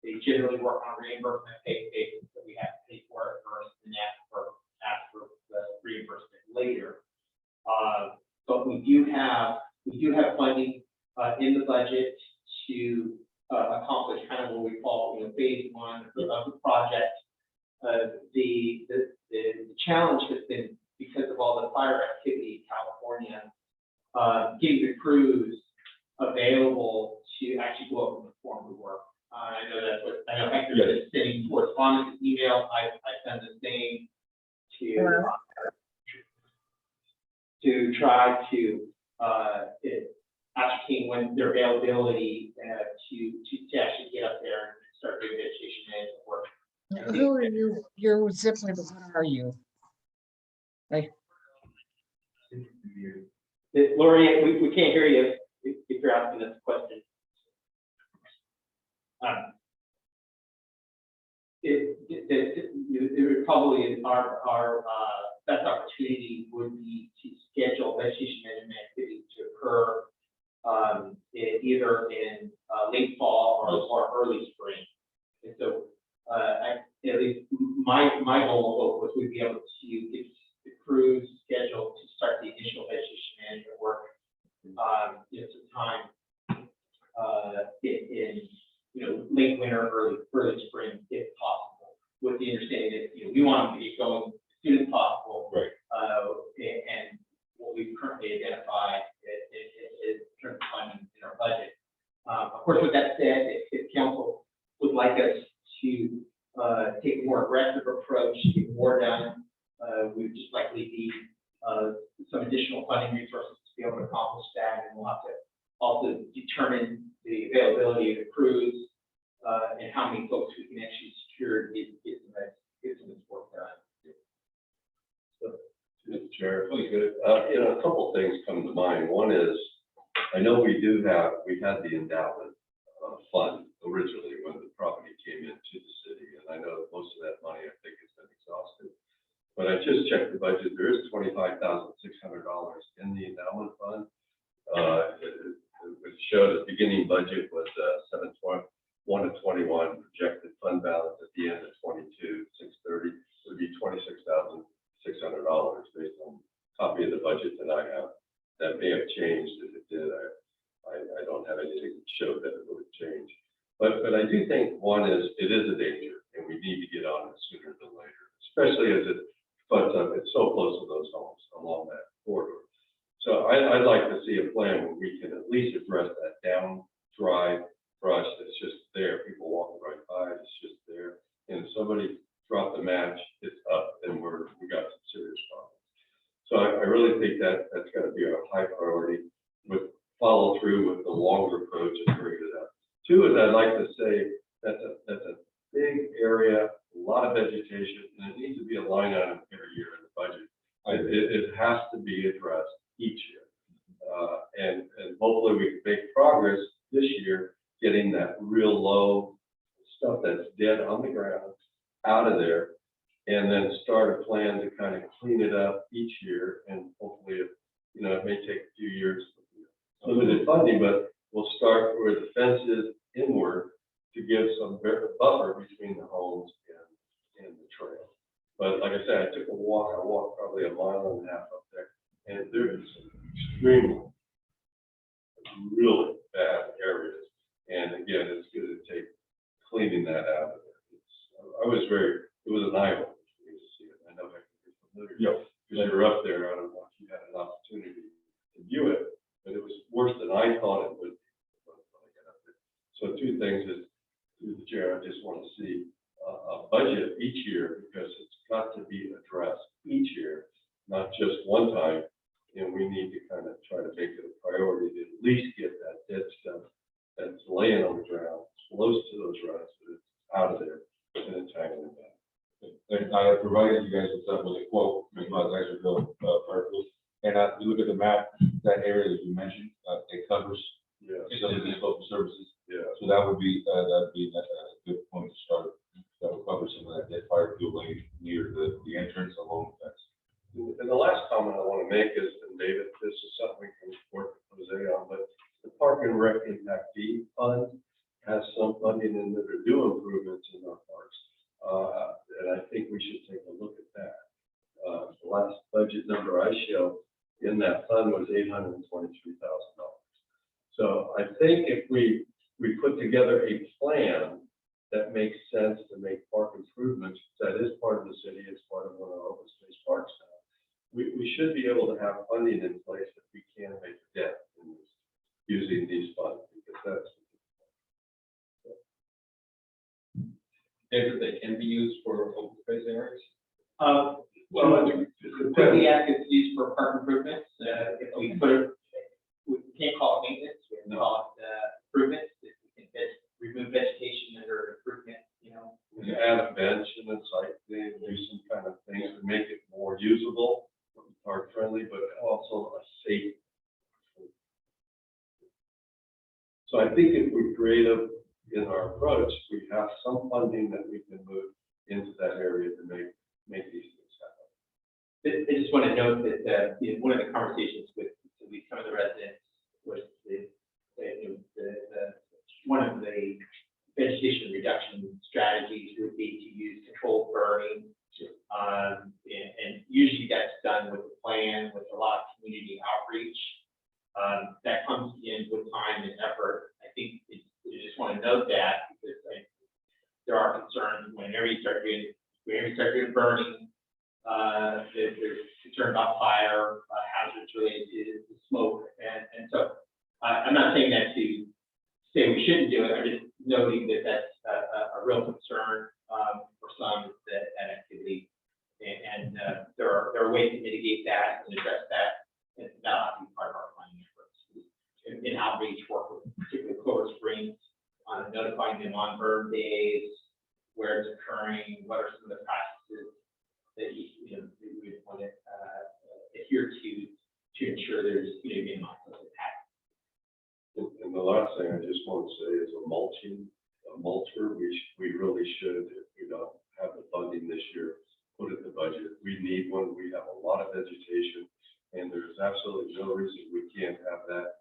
they generally work on a reimbursement basis, so we have to pay for it first and ask for the reimbursement later. But we do have funding in the budget to accomplish kind of what we call, phase one of the project. The challenge has been, because of all the fire activity in California, getting the crews available to actually go up and perform the work. I know that's what, I know Hector is sending correspondence, email, I send the same to try to ascertain when their availability to actually get up there and start doing vegetation management work. Who are you? You're simply, what are you? Lori, we can't hear you if you're asking us a question. It would probably, our best opportunity would be to schedule vegetation management activities to occur either in late fall or early spring. And so, at least my goal was we'd be able to get the crews scheduled to start the initial vegetation management work, some time in late winter, early spring, if possible, with the understanding that we want them to get going as soon as possible. Right. And what we've currently identified is terms of funding in our budget. Of course, with that said, if council would like us to take a more aggressive approach to get more done, we would just likely need some additional funding resources to be able to accomplish that, and we'll have to also determine the availability of the crews and how many folks we can actually secure to get some of this work done. Mr. Chair, a couple of things come to mind. One is, I know we had the endowment fund originally when the property came into the city, and I know that most of that money, I think, has been exhausted. But I just checked the budget. There is $25,600 in the endowment fund. It showed the beginning budget was 721 to 21, projected fund balance at the end of 22, 630 would be $26,600 based on a copy of the budget that I have. That may have changed. If it did, I don't have anything to show that it would change. But I do think one is, it is a danger, and we need to get on it sooner than later, especially as it funds up. It's so close to those homes along that corridor. So I'd like to see a plan where we can at least address that down dry brush that's just there. People walking right by, it's just there. And if somebody dropped the match, it's up, and we got some serious problems. So I really think that's got to be a high priority, with follow through with the longer approach and bring it up. Two is, I'd like to say that's a big area, a lot of vegetation, and it needs to be a line item every year in the budget. It has to be addressed each year. And hopefully we can make progress this year, getting that real low stuff that's dead on the ground out of there, and then start a plan to kind of clean it up each year. And hopefully, it may take a few years, limited funding, but we'll start where the fence is inward to give some buffer between the homes and the trail. But like I said, I took a walk. I walked probably a mile and a half up there, and there is some extremely, really bad areas. And again, it's going to take cleaning that out of there. It was an eye opener for me to see it. I know that you're familiar. Yeah. Because you were up there. I don't know if you had an opportunity to view it, but it was worse than I thought it would be when I got up there. So two things is, through the chair, I just want to see a budget each year, because it's got to be addressed each year, not just one time. And we need to kind of try to make it a priority to at least get that dead stuff that's laying on the ground, close to those roads, but it's out of there and it's hanging in there. And I provided you guys with a quote from Geyserville Parkville. And you look at the map, that area that you mentioned, it covers some of these local services. Yeah. So that would be a good point to start. That would cover some of that dead fire fuel lane near the entrance along the fence. And the last comment I want to make is, and David, this is something we can work with Jose on, but the park and Rec Impact Fee Fund has some funding in there to do improvements in our parks. And I think we should take a look at that. The last budget number I showed in that fund was $823,000. So I think if we put together a plan that makes sense to make park improvements, that is part of the city, it's part of one of our open space parks now. We should be able to have funding in place that we can make a dent in this, using these funds, because that's. David, they can be used for open space areas? Well, quickly ask if it's used for park improvements, if we put it, we can't call it maintenance, we can call it, improvements, if we can remove vegetation under improvement, you know. We can add a bench in the site, do some kind of things to make it more usable, park friendly, but also a safe. So I think if we're creative in our approach, we have some funding that we can move into that area to make these things happen. I just want to note that, you know, one of the conversations with some of the residents was one of the vegetation reduction strategies would be to use controlled burning. And usually that's done with a plan, with a lot of community outreach. That comes in with time and effort. I think you just want to note that because there are concerns whenever you start doing burning, there's concern about fire, hazards related to smoke. And so I'm not saying that to say we shouldn't do it. I'm just noting that that's a real concern for some, that activity. And there are ways to mitigate that and address that. And that'll have to be part of our planning efforts. In outreach work with particularly Clover Springs on notifying them on burn days, where it's occurring, what are some of the practices that we would want to adhere to ensure there's minimum impact. And the last thing I just want to say is a mulcher, we really should, if we don't have the funding this year, put it in the budget. We need one. We have a lot of vegetation, and there's absolutely no reason we can't have that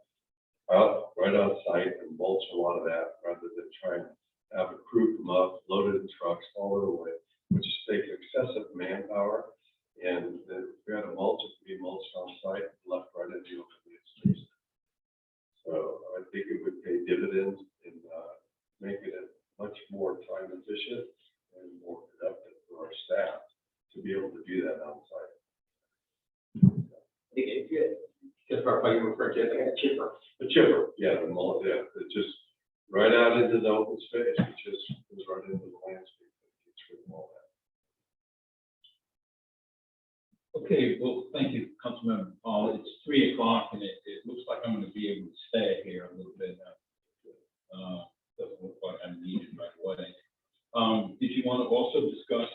out right on site and mulch a lot of that rather than trying to have a crew come up, loaded in trucks all over the way, which takes excessive manpower. And if we had a mulch, it could be mulched on site, left right in the open space. So I think it would pay dividends in making it much more time efficient and more productive for our staff to be able to do that on site. I think it's good. Just for what you referred to, like a chipper. The chipper, yeah, the mulch, yeah, it just right out into the open space, it just goes right into the landscape. It's rid of all that. Okay, well, thank you, Councilmember Paul. It's 3 o'clock and it looks like I'm going to be able to stay here a little bit. Doesn't look like I'm needed right away. Did you want to also discuss,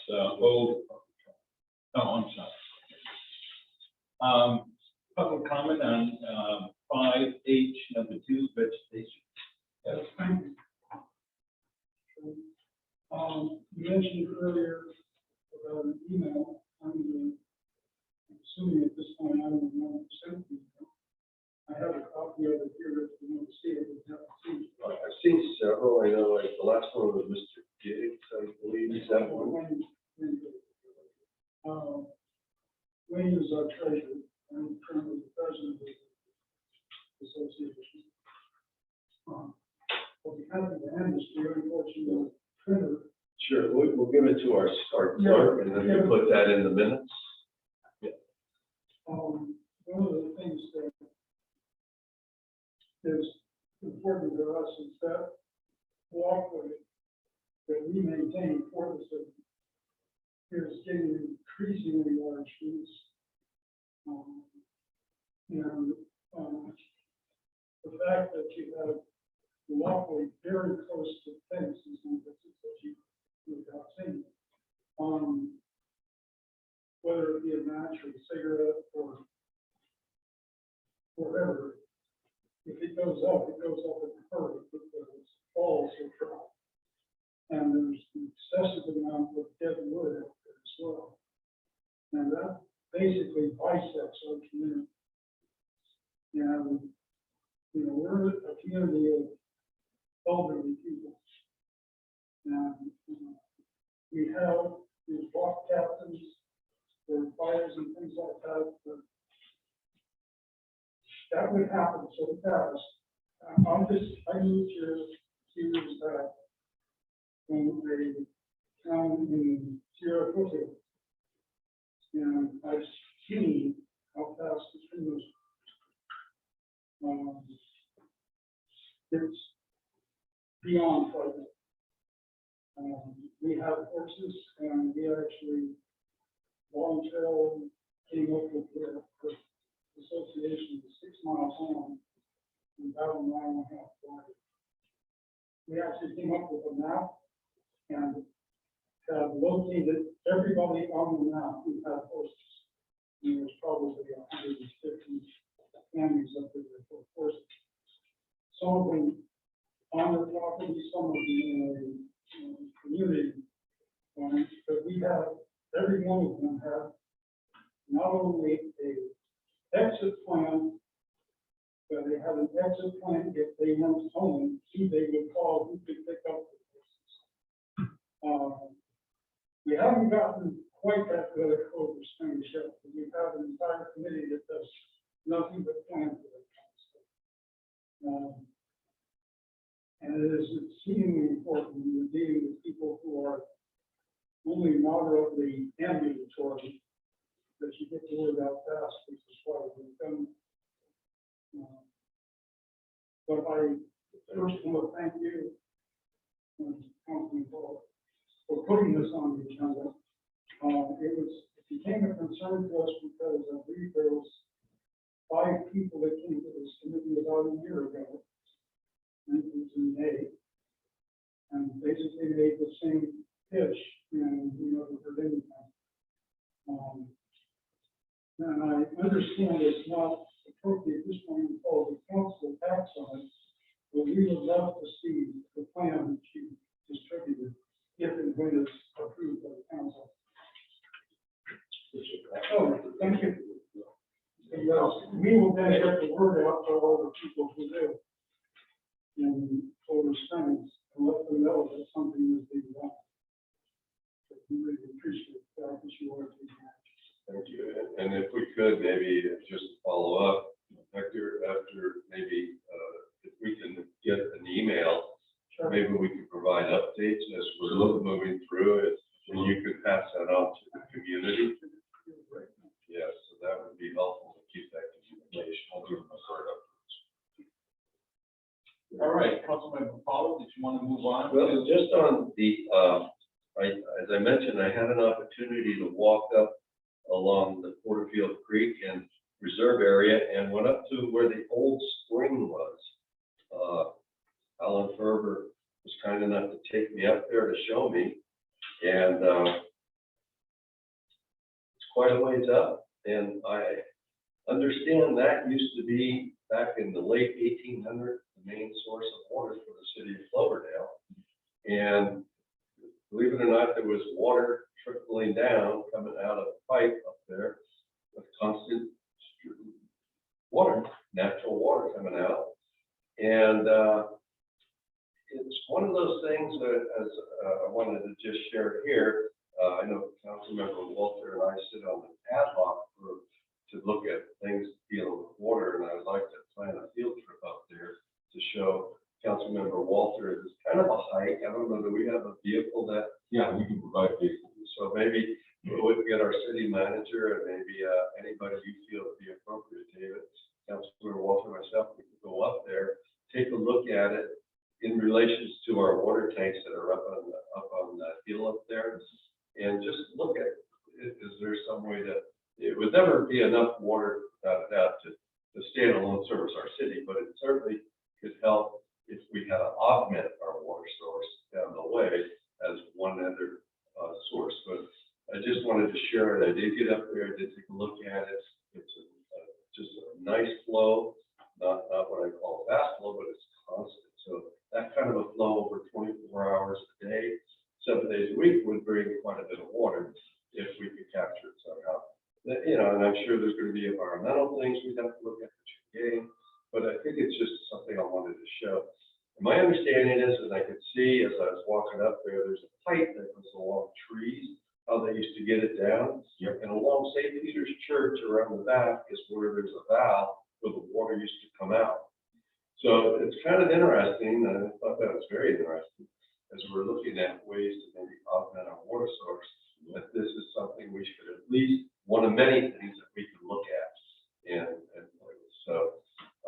I'm sorry. Public comment on 5H number 2, vegetation. Yes, thank you. You mentioned earlier about an email. I'm assuming at this point I don't know sent the email. I have a copy of it here if you want to see it. I've seen several. I know like the last one was Mr. Giggs, I believe. Is that one? Wayne is our treasurer. I'm currently the president of the association. But we have the industry, unfortunately, printer. Sure, we'll give it to our clerk and then we'll put that in the minutes. One of the things that is important to us is that walkway that we maintain for the city is getting increasingly large trees. The fact that you have the walkway very close to the fence is one that you've got seen. Whether it be a match or a cigarette or whatever, if it goes up at the curb, it falls so dry. And there's an excessive amount of dead wood out there as well. And that basically bisects our community. And, we're a community of elderly people. And we have these walk captains for fires and things like that, but that would happen so fast. I moved here 2 years back from a town in Sierra Portico. And I've seen how fast the thing moves. It's beyond frightening. We have horses, and we actually voluntarily came up with the association 6 miles long and about a mile and a half wide. We actually came up with a map and have located everybody on the map who had horses. And there's probably 150 families up there with horses. Some of them on their property, some of them in a community. But we have, every one of them have not only a exit plan, but they have an exit plan if they weren't home, who they would call, who could pick up the horses. We haven't gotten quite that good at Clover Springs yet, but we have an entire committee that does nothing but plan for that kind of stuff. And it is exceedingly important when you're dealing with people who are only moderately ambulatory, that you get the word out fast, which is why we've done. But I first want to thank you, Councilman Paul, for putting this on the agenda. It became a concern to us because I believe there was 5 people that came to this committee about a year ago. And it was in May, and basically made the same pitch, and we never heard anything. And I understand it's not appropriate at this point to call the council acts on it, but we would love to see the plan that you distributed, if and when it's approved by the council. Oh, thank you. And, we will then get the word out to all the people who live in Clover Springs and let them know that something is being done. We really appreciate that, that you are doing that. Thank you. And if we could, maybe just follow up, Hector, after maybe if we can get an email, Sure. maybe we can provide updates as we're moving through it, and you could pass that on to the community. Yes, so that would be helpful to keep that communication. I'll give them a word up. All right, Councilman Paulo, did you want to move on? Well, just on the, as I mentioned, I had an opportunity to walk up along the Porterfield Creek and Reserve area and went up to where the old spring was. Alan Ferber was kind enough to take me up there to show me, and it's quite a ways up. And I understand that used to be back in the late 1800s, the main source of water for the city of Cloverdale. And believe it or not, there was water trickling down, coming out of a pipe up there with constant water, natural water coming out. And it's one of those things that, as I wanted to just share here, I know Councilmember Walter and I sit on the ad hoc group to look at things dealing with water, and I would like to plan a field trip up there to show Councilmember Walter. It's kind of a hike. I don't know, do we have a vehicle that? Yeah, we can provide vehicles. So maybe we would get our city manager and maybe anybody you feel would be appropriate, David, Councilmember Walter, myself, we could go up there, take a look at it in relation to our water tanks that are up on that hill up there, and just look at, is there some way that it would never be enough water to stand alone service our city, but it certainly could help if we had to augment our water source down the way as one other source. But I just wanted to share it. I did get up there, I did take a look at it. It's just a nice flow, not what I call fast flow, but it's constant. So that kind of a flow over 24 hours a day, 7 days a week would bring quite a bit of water if we could capture it somehow. You know, and I'm sure there's going to be environmental things we'd have to look at to gain, but I think it's just something I wanted to the show. And my understanding is, and I could see as I was walking up there, there's a pipe that goes along trees, how they used to get it down. Yep. And along St. Peter's Church around the back is where there's a valve where the water used to come out. So it's kind of interesting, and I thought that was very interesting, as we're looking at ways to maybe augment our water source, that this is something we should at least, one of many things that we can look at. And so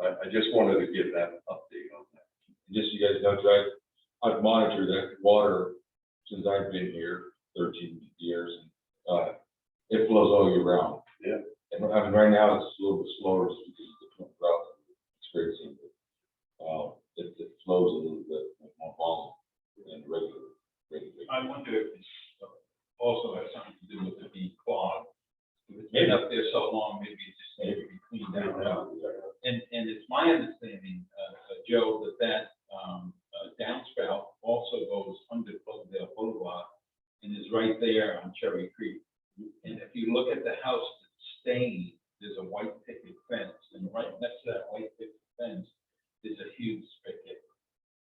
I just wanted to give that update on that. Just so you guys know, I've monitored that water since I've been here, 13 years, and it flows all year round. Yeah. And I mean, right now it's a little bit slower just because of the drought that we're experiencing. But, it flows a little bit more volume than regular. I wonder if it's also has something to do with it being clogged. If it's been up there so long, maybe it just needs to be cleaned out now. And it's my understanding, Joe, that downspout also goes under Cloverdale Boulevard and is right there on Cherry Creek. And if you look at the house that's staying, there's a white picket fence, and right next to that white picket fence is a huge spigot.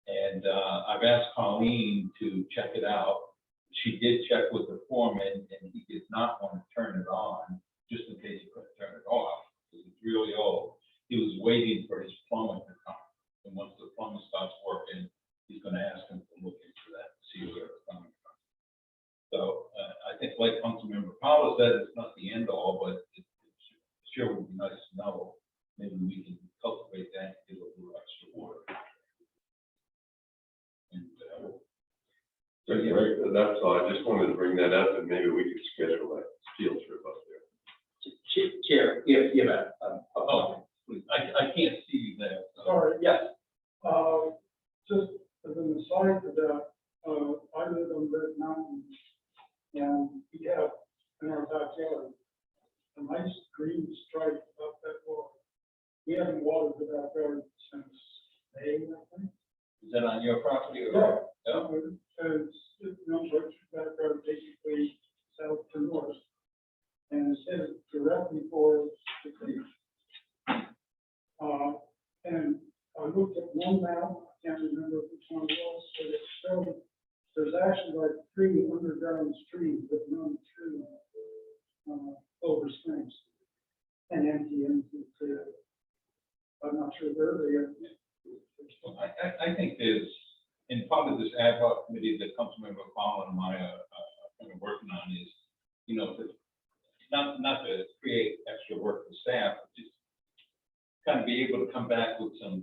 And I've asked Colleen to check it out. She did check with the foreman, and he did not want to turn it on, just in case he couldn't turn it off, because it's really old. He was waiting for his plumber to come. And once the plumber starts working, he's going to ask him to look into that, to see where it's coming from. So I think, like Councilmember Powell said, it's not the end all, but it sure would be nice to know. Maybe we can cultivate that and give a little extra water. And So, yeah, that's all. I just wanted to bring that up, and maybe we could schedule that field trip up there. Chair, give a oh, please, I can't see you there. So. Sorry. yes. Just as an aside to that, I live on Red Mountain, and we have in our backyard a nice green stripe up that wall. We haven't watered the backyard since May, I think. Is that on your property or? Yeah. Yeah. It's, you know, right backyard basically south to north. And it's headed directly for the creek. And I looked at one map, I can't remember which one it was, but it showed there's actually like 3 underground streams that run through Clover Springs and empty into the, I'm not sure where they are. Well, I think there's, in part of this ad hoc committee that Councilmember Powell and I are working on is, you know, not to create extra work for staff, but just kind of be able to come back with some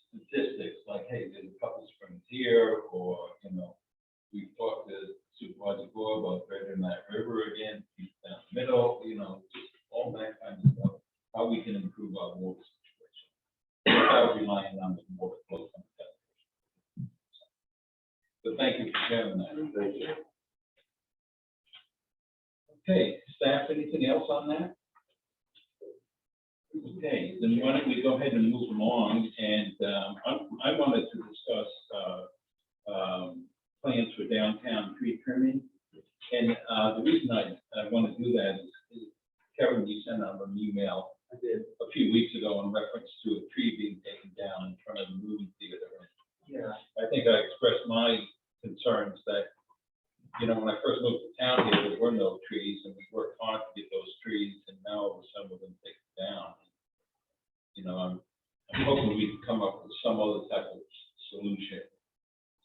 statistics like, hey, there's a couple springs here, or, you know, we've talked to Supervisor Gore about dredging that river again, keep down the middle, you know, just all that kind of stuff, how we can improve our water situation without relying on the water flow from the television. But thank you for sharing that. Thank you. Okay, staff, anything else on that? Okay, then why don't we go ahead and move along, and I wanted to discuss plans for downtown tree trimming. And the reason I want to do that is Kevin, you sent out an email I did a few weeks ago in reference to a tree being taken down in front of the movie theater. Yeah. I think I expressed my concerns that, you know, when I first moved to town here, there were no trees, and we worked hard to get those trees, and now all of a sudden we're going to take them down. You know, I'm hoping we can come up with some other type of solution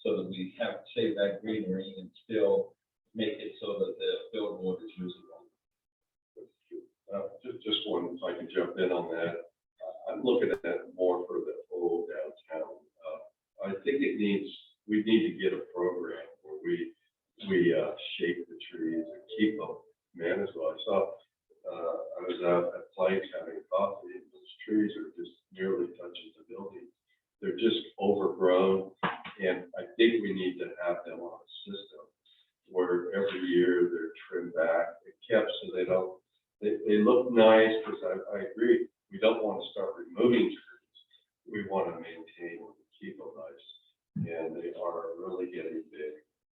so that we have save that greenery and still make it so that the billboard is usable. Just one, if I can jump in on that. I'm looking at that more for the whole downtown. I think we need to get a program where we shape the trees and keep them manageable. I saw, I was out at Planks having coffee, and those trees are just nearly touching the building. They're just overgrown, and I think we need to have them on a system where every year they're trimmed back and kept so they don't, they look nice, because I agree, we don't want to start removing trees. We want to maintain and keep them nice, and they are really getting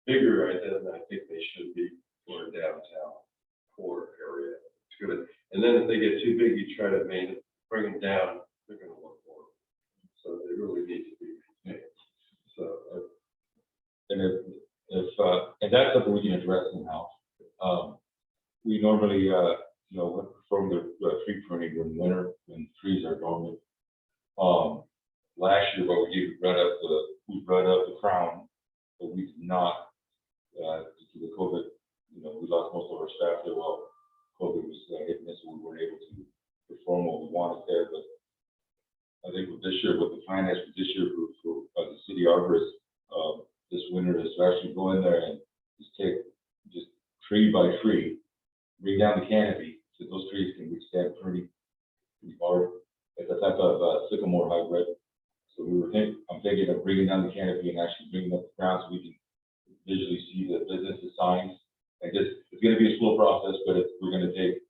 bigger than I think they should be for a downtown core area. It's good. And then if they get too big, you try to bring them down, they're going to look horrible. So they really need to be and that's something we can address in-house. We normally, perform the tree pruning in winter when trees are dormant. Last year, what we did, we brought up the crown, but we did not, due to the COVID, we lost most of our staff there. Well, COVID was hitting us, so we weren't able to perform what we wanted there. But I think with this year, what the plan is for this year for the city arborist, this winter is to actually go in there and just tree by tree, bring down the canopy so those trees can withstand pretty hard. It's a type of sycamore hybrid. So I'm thinking of bringing down the canopy and actually bringing up the ground so we can visually see the business signs. And it's going to be a slow process, but we're going to take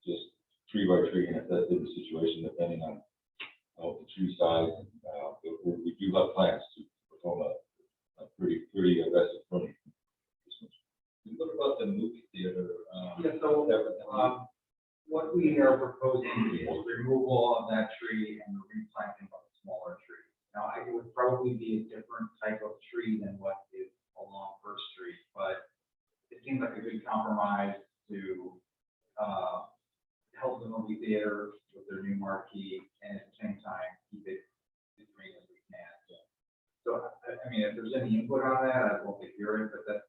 just tree by tree and assess the situation depending on the tree size. We do have plans to perform a pretty aggressive pruning. What about the movie theater? Yeah, so, what we are proposing is removal of that tree and the replanting of a smaller tree. Now, it would probably be a different type of tree than what is along First Street, but it seems like a good compromise to, help the movie theater with their new marquee and at the same time, keep it as green as we can. So, I mean, if there's any input on that, I'd love to hear it, but that's.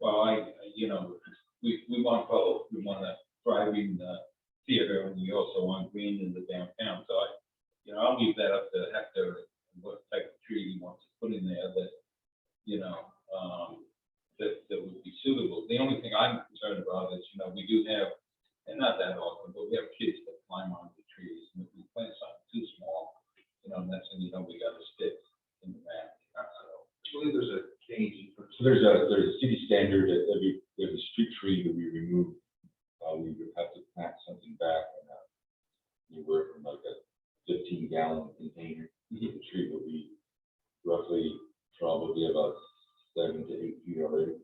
Well, we want both. We want a thriving theater, and we also want green in the downtown. So I'll leave that up to Hector and what type of tree he wants to put in there that, that would be suitable. The only thing I'm concerned about is, we do have, and not that often, but we have kids that climb onto the trees, and if we plant something too small, and that's when we got a stick in the back. I believe there's a cage. So there's a city standard that every street tree that we remove, we would have to plant something back, and anywhere from like a 15-gallon container. The tree would be roughly probably about 7 to 8 feet already.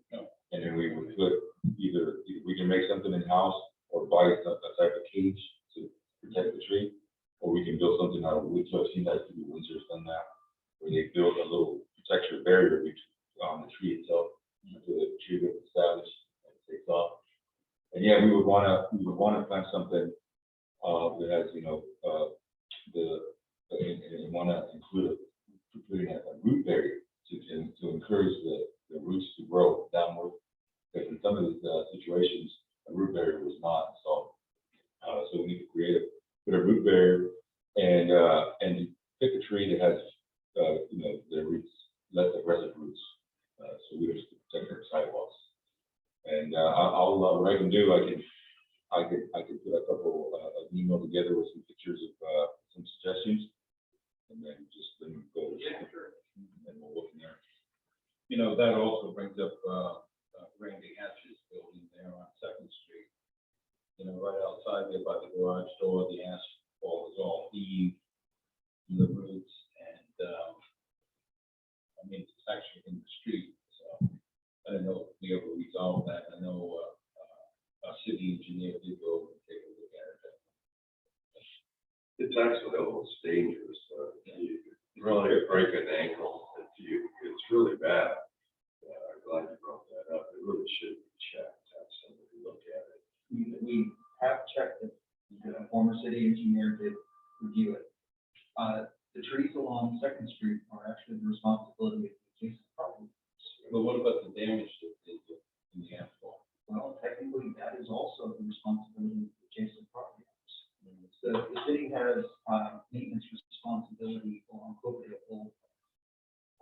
And then we would put either we can make something in house or buy a type of cage to protect the tree, or we can build something out of wood. So I've seen that through Windsor's done that, where they build a little protection barrier on the tree itself, so the tree gets established and it takes off. And yeah, we would want to plant something that has, and want to include putting a root barrier to encourage the roots to grow downward. Because in some of these situations, a root barrier was not installed. So we need to put a root barrier and pick a tree that has, the roots, less aggressive roots. So we just protect our sidewalks. And what I can do, I can put a couple an email together with some pictures of some suggestions, and then just let me go. Yeah, sure. And we'll look in there. That also brings up Randy Hatch's building there on Second Street. Right outside there by the garage door, the asphalt is all heaved in the roots, and it's actually in the street. So I don't know if we ever resolved that. I know our city engineer did go over and take a look at it. It's actually almost dangerous. You really break an ankle. It's really bad. I'm glad you brought that up. It really should be checked. Have somebody look at it. We have checked it. The former city engineer did review it. The trees along Second Street are actually the responsibility of the adjacent property. But what about the damage that they did in the asphalt? Well, technically, that is also the responsibility of the adjacent property owners. The city has maintenance responsibility along Cloverdale Boulevard.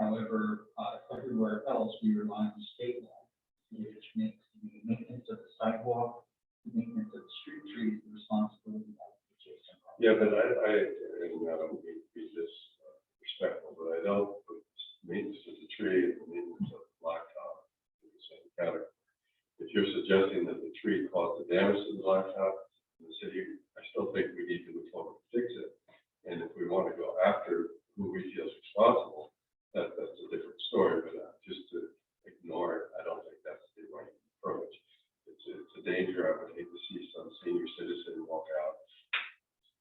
However, everywhere else, we rely on state law, which makes the maintenance of the sidewalk, the maintenance of the street trees, the responsibility of the adjacent property. Yeah, but I don't mean to be disrespectful, but I don't put maintenance of the tree and maintenance of the blacktop in the same category. If you're suggesting that the tree caused the damage to the blacktop in the city, I still think we need to move forward to fix it. And if we want to go after who we feel is responsible, that's a different story. But just to ignore it, I don't think that's the right approach. It's a danger. I would hate to see some senior citizen walk out,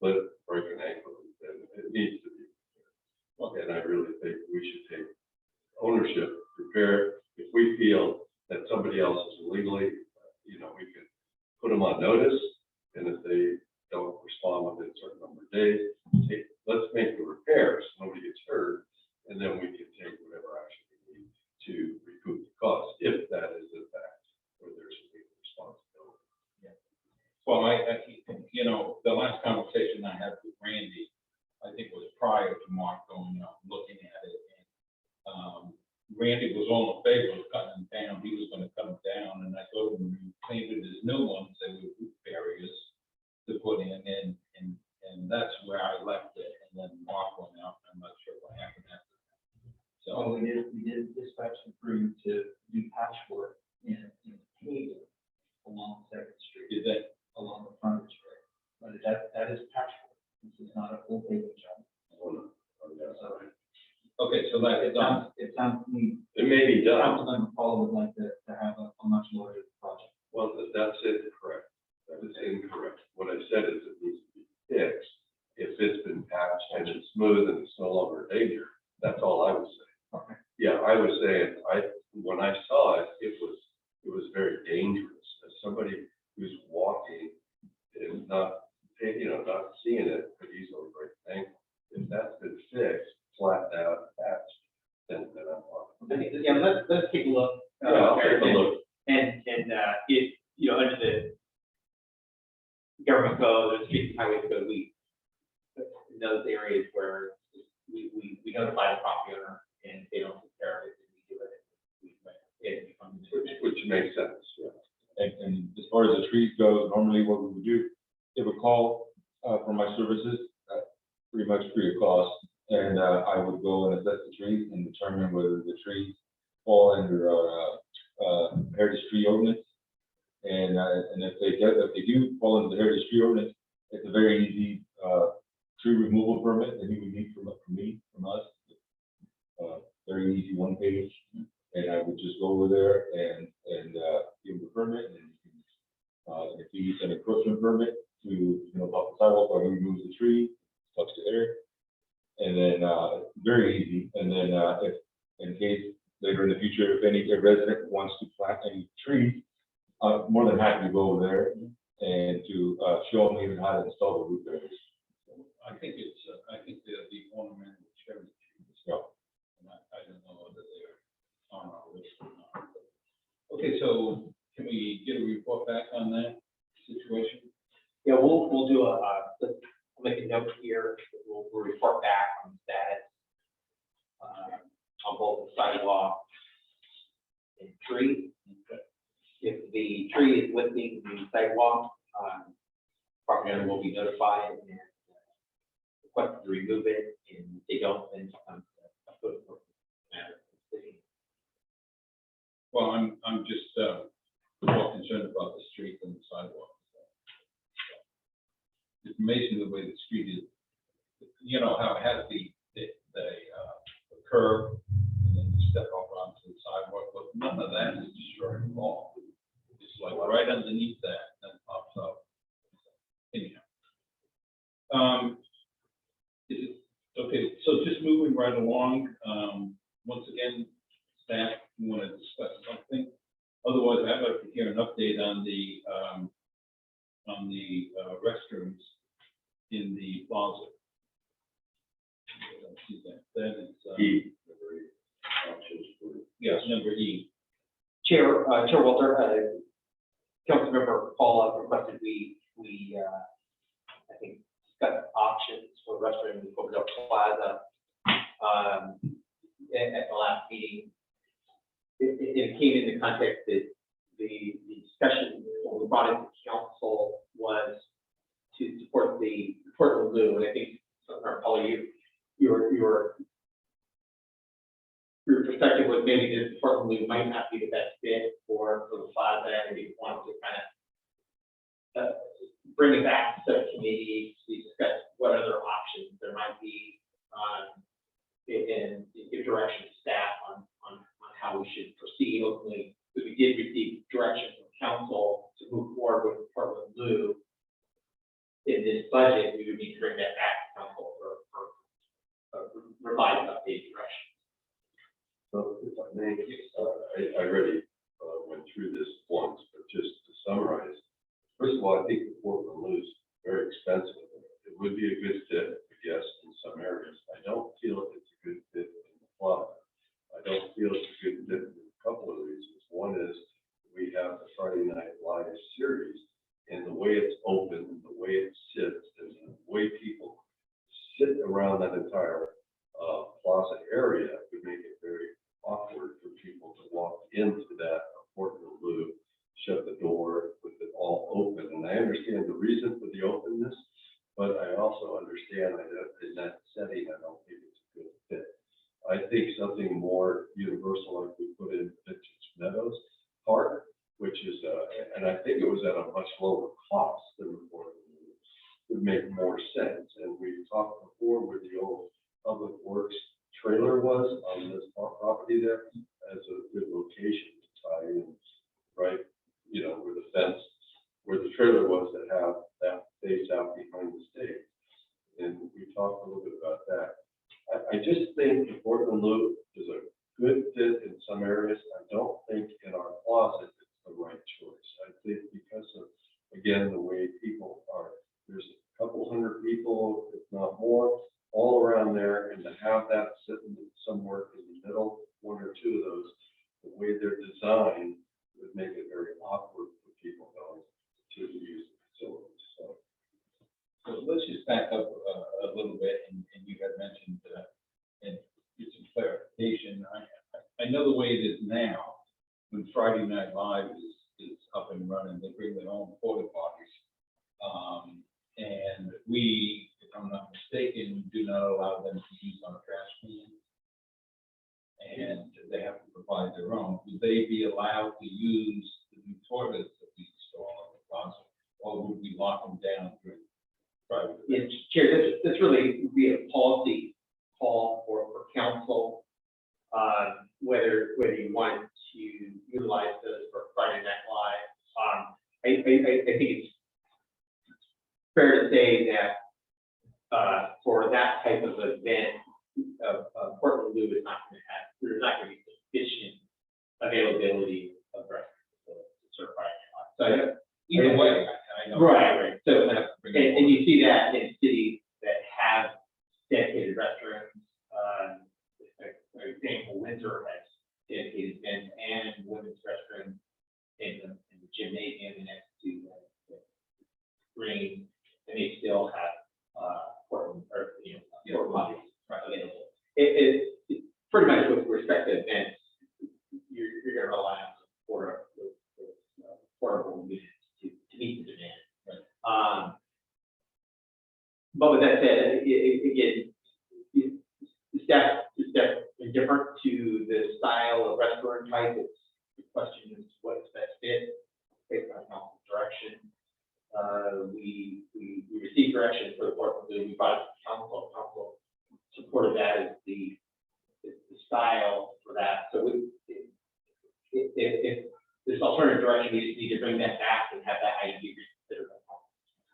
break an ankle, and it needs to be. And I really think we should take ownership, prepare, if we feel that somebody else is illegally, we can put them on notice, and if they don't respond within a certain number of days, let's make the repairs, nobody gets hurt, and then we can take whatever action we need to recoup the cost, if that is in fact where there's a legal responsibility. Well, the last conversation I had with Randy, I think was prior to Mark going out and looking at it. And Randy was all in favor of cutting them down. He was going to cut them down, and I told him we planted his new ones, they were root barriers to put in, and that's where I left it. And then Mark went out. I'm not sure what happened after that. So we did dispatch the crew to do patchwork in paving along Second Street. did that. Along the frontage road. But that is patchwork. This is not a full paving job. Okay, so that is done. It sounds to me, It may be done. Councilman Paul would like to have a much larger project. Well, that's incorrect. That is incorrect. What I said is it needs to be fixed. If it's been patched and it's smooth and it's no longer a danger, that's all I was saying. Okay. Yeah, I was saying, when I saw it, it was very dangerous. As somebody who's walking and not seeing it, could easily break an ankle. If that's been fixed, flattened out, patched, then I'm fine. Yeah, let's take a look. Yeah, I'll take a look. And if, under the government code, or the streets and highways code, in those areas where we notify the property owner and they don't take care of it, and we do it. Which makes sense, yeah. And as far as the trees go, normally what we would do, they would call for my services, pretty much free of cost. And I would go and assess the trees and determine whether the trees fall under heritage tree ordinance. And if they do fall under the heritage tree ordinance, it's a very easy tree removal permit that you would need from us. Very easy, one page. And I would just go over there and give them the permit, and if he needs an encroachment permit to about the sidewalk or remove the tree, touch the air, and then very easy. And then if in case later in the future, if any resident wants to plant any trees, I'm more than happy to go over there and to show them even how to install the root barriers. I think the ornamental cherry trees. Yeah. And I don't know whether they're on our list or not. Okay, so can we get a report back on that situation? Yeah, we'll do let's make a note here, we'll report back on status on both the sidewalk and tree. If the tree is within the sidewalk, property owner will be notified and requested to remove it, and if they don't, then it becomes a foot matter. Well, I'm just more concerned about the street than the sidewalk. It's amazing the way the street is, how it has the curve, and then you step off onto the sidewalk, but none of that is destroyed at all. It's like right underneath that, and then pops up. Anyhow. Okay, so just moving right along, once again, staff want to discuss something. Otherwise, I'd like to hear an update on the restrooms in the plaza. That is, E. yes, number E. Chair Walter, Councilmember Paul requested we I think discuss options for restroom in the Portico Plaza at the last meeting. It came in the context that the discussion when we brought it to council was to support the Portland Blue, and I think Paul, your perspective was maybe that Portland Blue might not be the best fit for the plaza, and we wanted to kind of bring it back to subcommittee to discuss what other options there might be, and give direction to staff on how we should proceed. Hopefully, if we did receive direction from council to move forward with Portland Blue in this budget, we would need to bring that back to council for revised updated direction. So make, I already went through this once, but just to summarize. First of all, I think the Portland Loo is very expensive. It would be a good fit, I guess, in some areas. I don't feel it's a good fit in the plaza. I don't feel it's a good fit for a couple of reasons. One is we have the Friday Night Live series, and the way it's open, and the way it sits, and the way people sit around that entire plaza area would make it very awkward for people to walk into that Portland Loo, shut the door with it all open. And I understand the reason for the openness, but I also understand that in that setting, I don't think it's a good fit. I think something more universal, like we put in Vegetation Meadows Park, which is, and I think it was at a much lower cost than the Portland Loo, would make more sense. And we talked before where the old Public Works trailer was on this property there as a good location to tie in, right? You know, where the fence, where the trailer was, that have that face out behind the stage. And we talked a little bit about that. I just think the Portland Loo is a good fit in some areas. I don't think in our closet it's the right choice. I think because of, again, the way people are, there's a couple hundred people, if not more, all around there, and to have that sitting somewhere in the middle, one or two of those, the way they're designed would make it very awkward for people going to use the facilities. So let's just back up a little bit, and you had mentioned, and get some clarification. I know the way it is now, when Friday Night Live is up and running, they bring their own porta potties. And we, if I'm not mistaken, do not allow them to use on a trash can. And they have to provide their own. Would they be allowed to use the new toilets that we install in the plaza, or would we lock them down during private events? Yes, Chair, this really would be a policy call for council, whether you want to utilize those for Friday Night Live. I think it's fair to say that for that type of event, Portland Loo is not going to have, there's not going to be sufficient availability of restrooms to serve Friday Night Live. So Either way, I know. right. So, and you see that in cities that have dedicated restrooms. For example, Windsor has dedicated men's and women's restrooms in the gymnasium next to the green, and they still have Portland bodies available. It's pretty much with respect to events, you're going to rely on portable units to meet the demand. Right. But with that said, again, the staff is definitely different to the style of restaurant type. It's the question is what's best fit based on council direction. We received direction for the Portland Loo. We brought it to council. Council supported that as the style for that. So if there's alternative direction, we just need to bring that back and have that idea reconsidered.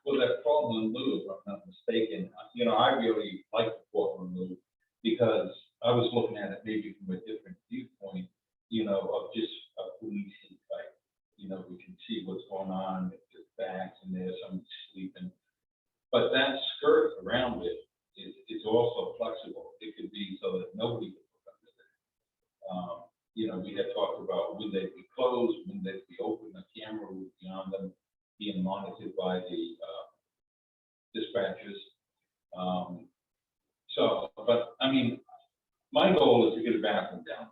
Well, that Portland Loo, if I'm not mistaken, I really like the Portland Loo because I was looking at it maybe from a different viewpoint, of just a policing type. We can see what's going on, if there's bags in there, somebody's sleeping. But that skirt around it is also flexible. It could be so that nobody could look under it. We had talked about would they be closed, would they be open, the camera would be on them, being monitored by the dispatchers. But I mean, my goal is to get a bathroom down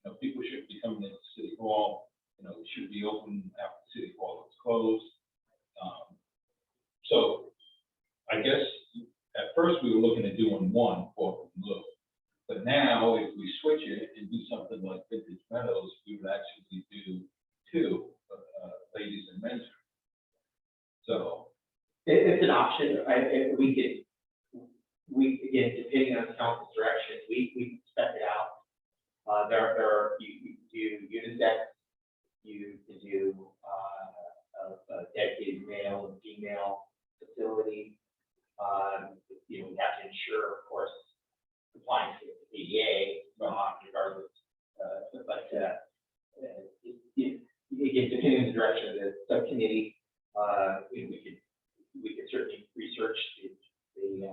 there. People should be coming into City Hall. It should be open after City Hall is closed. So I guess at first we were looking at doing one Portland Loo, but now if we switch it and do something like Vintage Meadows, we would actually do two, ladies and men's. So it's an option. We again, depending on council's direction, we can spec it out. You do unisex, you can do a dedicated male and female facility. We have to ensure, of course, compliance with the ADA, regardless in the direction of the subcommittee, we could certainly research the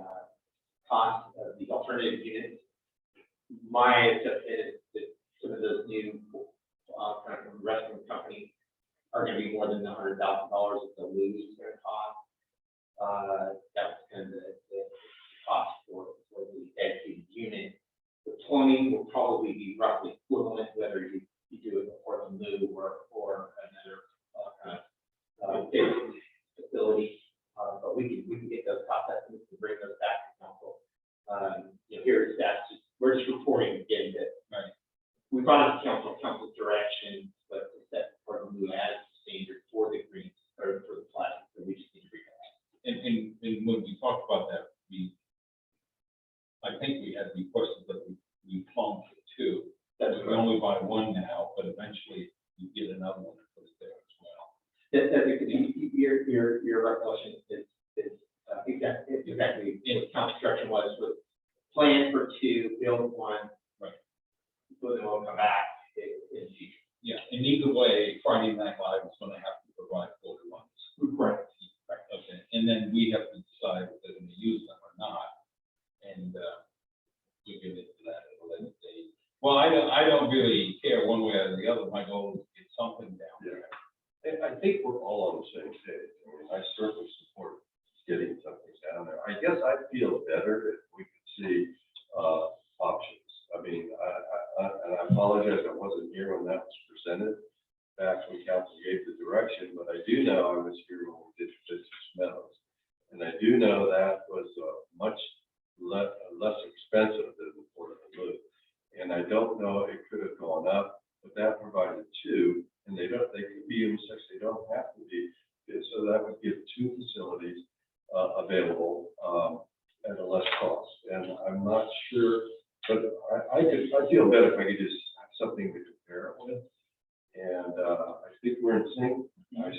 cost of the alternative units. My assessment is that some of those new kind of restaurant companies are going to be more than $100,000 that the lose is going to cost. That's kind of the cost for the dedicated unit. The plumbing will probably be roughly equivalent, whether you do it before the move or another kind of basic facility. But we can get those cost estimates and bring those back to council. Here that's just, we're just reporting again that we brought it to council's direction, but to set for the move as standard for the greens or for the plastic, so we just need to bring that. And when we talked about that, I think we had requested that we plumb for two. That's We only buy one now, but eventually you get another one and put it there as well. Your recollection is exactly what construction was plan for two, build one. Right. So then we'll come back in the future. Yeah, and either way, Friday Night Live is going to have to provide photo ones. Right. Okay, and then we have to decide if they're going to use them or not. And we get into that at a later date. Well, I don't really care one way or the other. My goal is to get something down there. And I think we're all on the same page. I mean, I certainly support getting something down there. I guess I'd feel better if we could see options. I mean, and I apologize, I wasn't here when that was presented back when council gave the direction, but I do know I was here when we did Vegetation Meadows. And I do know that was much less expensive than the Portico Loop. And I don't know, it could have gone up, but that provided two, and they could be unisex, they don't have to be. So that would give two facilities available at a less cost. And I'm not sure, but I feel better if I could just have something to compare it with. And I think we're in sync. I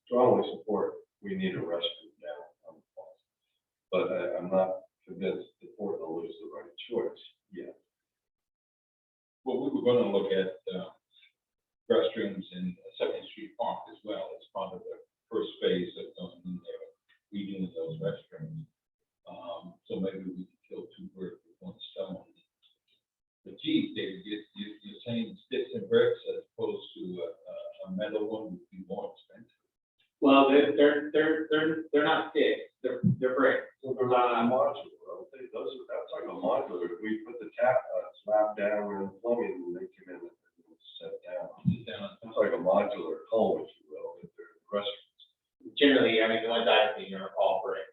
strongly support we need a restroom down on the falls. But I'm not convinced the Portico is the right choice yet. Well, we were going to look at restrooms in Second Street Park as well as part of the first phase of going in there, redoing those restrooms. So maybe we could kill two birds with one stone. But geez, David, you're saying sticks and bricks as opposed to a metal one would be more expensive. Well, they're not sticks, they're bricks. Well, they're not modular. That's like a modular. We put the slab down and plumbing, and they come in and set down. It's like a modular home, if you will, if they're restrooms. Generally, I mean, the ones I've seen are all brick.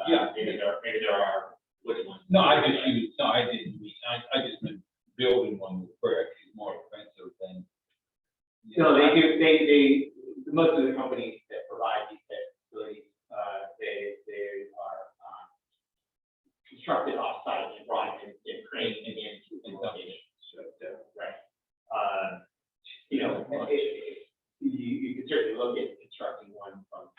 Yeah. Maybe there are which ones. No, I didn't. I just meant building one with brick is more expensive than. No, they do, they, most of the companies that provide these facilities, they are constructed off-site and brought in crane and into the location. Right. You could certainly look at constructing one from,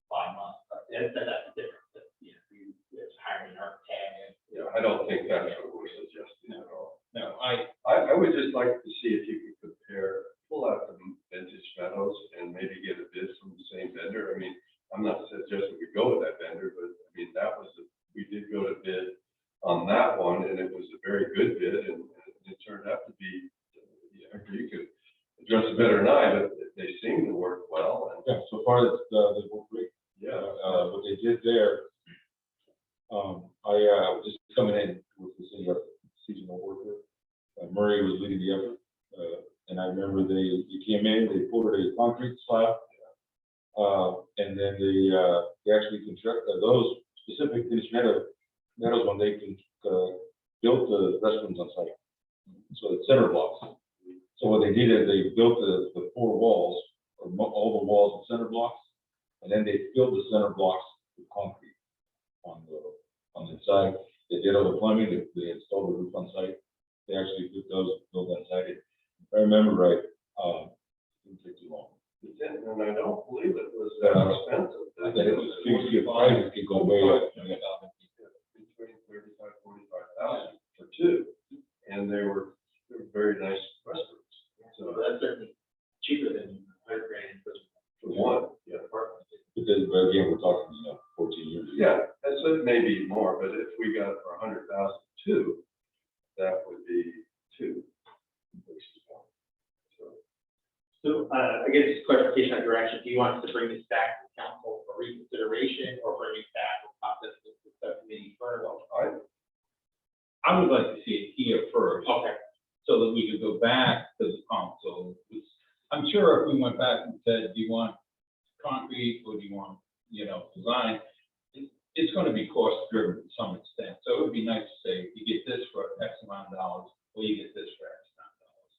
5 months, but that's the difference. It's hiring an architect. Yeah, I don't think that's what we're suggesting at all. No, I would just like to see if you could pull out the Vintage Meadows and maybe get a bid from the same vendor. I mean, I'm not suggesting we go with that vendor, but I mean, we did go to bid on that one, and it was a very good bid, and it turned out to be, you could address it better than I, but they seem to work well. And yeah, so far they work great. yeah, What they did there, I was just coming in with the seasonal worker. Murray was leading the effort, and I remember they came in, they poured a concrete slab, and then they actually constructed those specific Vintage Meadows when they built the restrooms on site. So the center blocks. So what they did is they built the four walls, or all the walls and center blocks, and then they filled the center blocks with concrete on the side. They did all the plumbing, they installed the roof on site. They actually put those built on site. If I remember right, it didn't take too long. and I don't believe it was that expensive. I think it was prices could go way up. Between 45,000 for two, and they were very nice restrooms. So that's certainly cheaper than more, but if we got it for 100,000 too, that would be 2 basis points. So, I guess just clarification on direction, do you want us to bring this back to council for reconsideration or bring it back and process this with the subcommittee further? I would like to see it here first, Okay, so that we could go back to the council. I'm sure if we went back and said, do you want concrete or do you want, design? It's gonna be cost driven to some extent, so it would be nice to say, you get this for X amount of dollars, or you get this for X amount of dollars.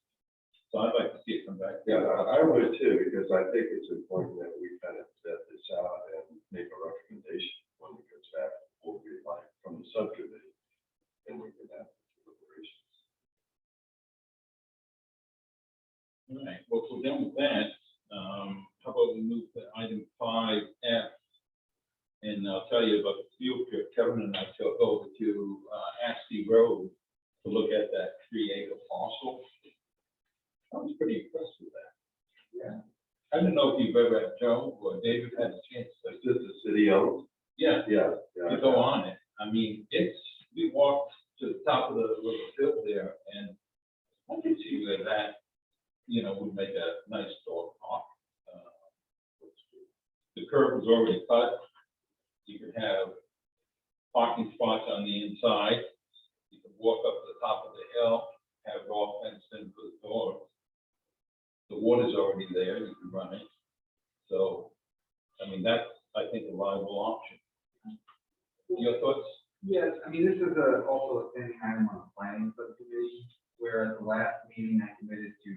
So I'd like to see it come back. Yeah, I would too, because I think it's important that we kind of vet this out and make a recommendation when it comes back, what we like from the subcommittee, and we can have deliberations. All right, well, if we're done with that, how about we move to item 5F? And I'll tell you about the field trip. Kevin and I took over to Ashley Road to look at that 3-acre parcel. I was pretty impressed with that. Yeah. I don't know if you've ever had Joe or David had a chance to. Is this the city owned? Yeah, Yeah. you go on it. I mean, we walked to the top of the little hill there, and I can see where that, would make a nice dog park. The curb was already cut. You could have parking spots on the inside. You could walk up to the top of the hill, have it all fenced in for the dogs. The water's already there, you can run it. So, I mean, that's, I think, a viable option. Your thoughts? Yes, I mean, this is also a standing item on the planning subcommittee, where at the last meeting, I committed to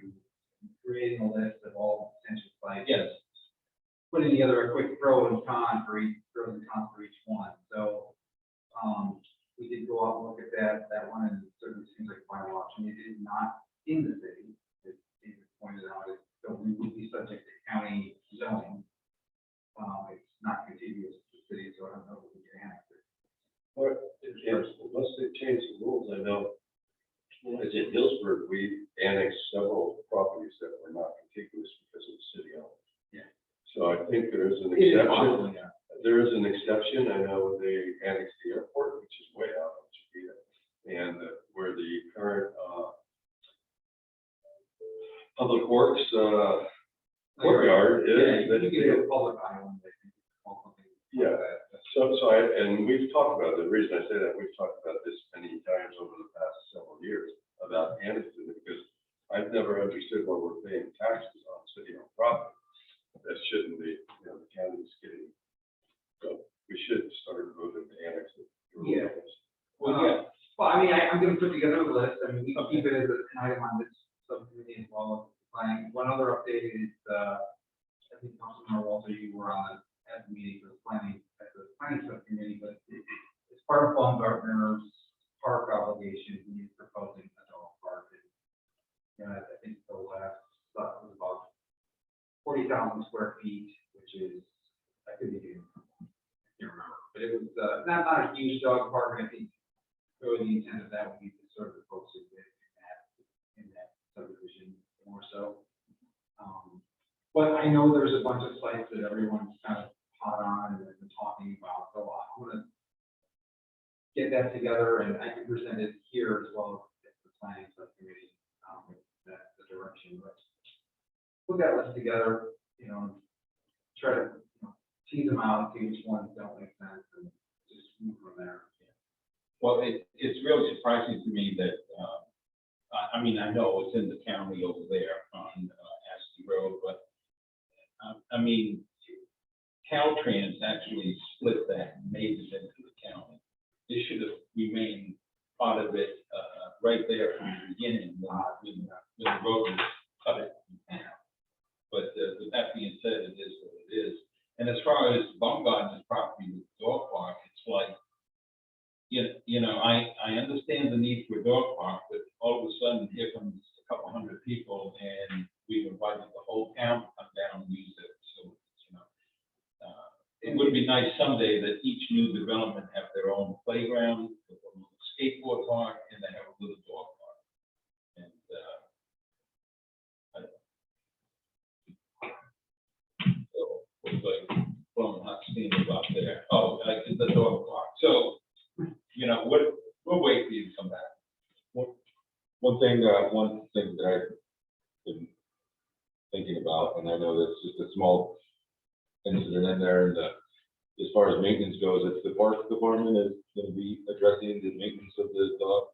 creating a list of all potential sites. Yes. Putting together a quick pros and cons for each one. So, we did go out and look at that one, and it certainly seems like a viable option. It is not in the city, as David pointed out, so we would be subject to county zoning. It's not contiguous to the city, so I don't know if we can annex it. But unless they change the rules, I know, as in Hillsburg, we annexed several properties that were not contiguous because of the city owned. Yeah. So I think there is an It is exception. possible, yeah. There is an exception. I know they annexed the airport, which is way out of Chiquita, and where the current public works courtyard is. Yeah, you can get a public island, I think. Or something like Yeah. that. So and we've talked about it. The reason I say that, we've talked about this many times over the past several years about annexing it, because I've never understood why we're paying taxes on city-owned property. That shouldn't be, the county's getting, so we should start moving to annex it. Yeah. Well, yeah. Well, I mean, I'm gonna put together a list. I mean, we can keep it as an item on this subcommittee as well as planning. One other update is, I think Councilmember Walter, you were on at the meeting for the planning subcommittee, but as part of Baumgartner's park obligation, he's proposing a dog park. And I think the last stuff was about 40,000 square feet, which is, I couldn't even, I can't remember, but it was not a huge dog park. I think really the intent of that would be to sort of focus in that subdivision more so. But I know there's a bunch of sites that everyone's kind of hot on and been talking about, so I'm gonna get that together, and I can present it here as well as the planning subcommittee, with the direction. But put that list together, try to tease them out, see which ones don't make sense, and just move from there. Well, it's really surprising to me that, I mean, I know it's in the county over there on Ashley Road, but I mean, Caltrans actually split that and made it into the county. They should have remained part of it right there from the beginning when the road was cut it in half. But with that being said, it is what it is. And as far as Baumgartner's property with the dog park, it's like, I understand the need for a dog park, but all of a sudden here comes a couple hundred people and we've invited the whole town to come down and use it. So, it would be nice someday that each new development have their own playground, a little skateboard park, and they have a little dog park. And, so, it's like blowing hot steam about there. Oh, like the dog park. So, one thing that I've been thinking about, and I know that's just a small incident in there, and as far as maintenance goes, it's the park department is gonna be addressing the maintenance of the dog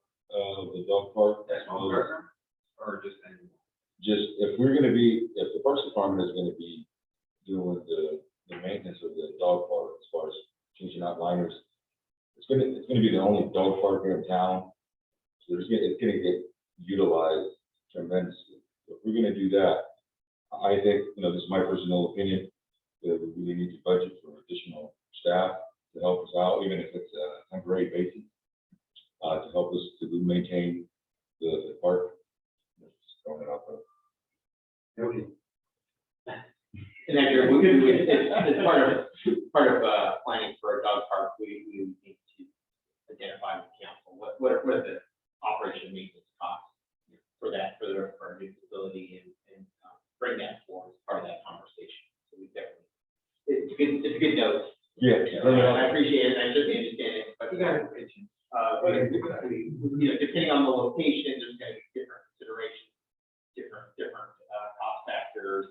park. That's one partner, or just any? Just, if the parks department is gonna be doing the maintenance of the dog park, as far as changing out liners, it's gonna be the only dog park here in town. So it's gonna get utilized tremendously. If we're gonna do that, I think, this is my personal opinion, that we really need to budget for additional staff to help us out, even if it's a temporary basis, to help us to maintain the park. Just throwing it out there. And actually, it's part of planning for a dog park, we need to identify with council, what are the operation maintenance costs for our new facility, and bring that forward as part of that conversation. So we definitely, it's a good note. Yeah. I appreciate it, I certainly understand it, but you guys, depending on the location, there's gonna be different considerations, different cost factors,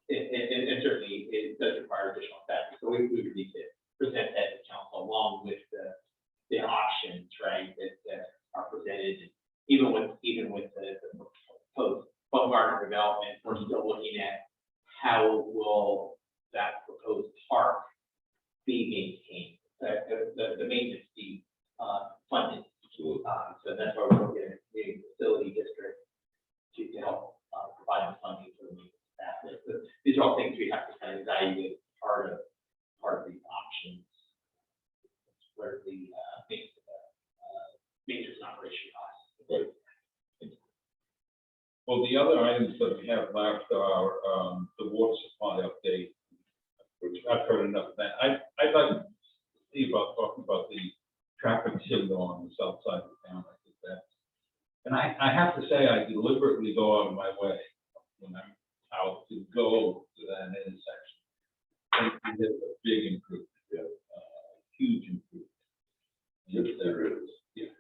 and certainly it does require additional factors. So we would need to present that to council along with the options, right, that are presented. Even with the proposed Baumgartner development, we're still looking at how will that proposed park be maintained, the maintenance be funded. So that's why we're looking at the facility district to help provide the funding for the maintenance staff. These are all things we have to kind of evaluate part of these options, where the maintenance and operation costs. Right. Well, the other items that we have left are the water supply update, which I've heard enough of that. I'd like to see about talking about the traffic signal on the south side of town. I think that, and I have to say, I deliberately go out of my way when I'm out to go to that intersection. I think it's a big improvement, huge improvement. Yes, there is. Yeah.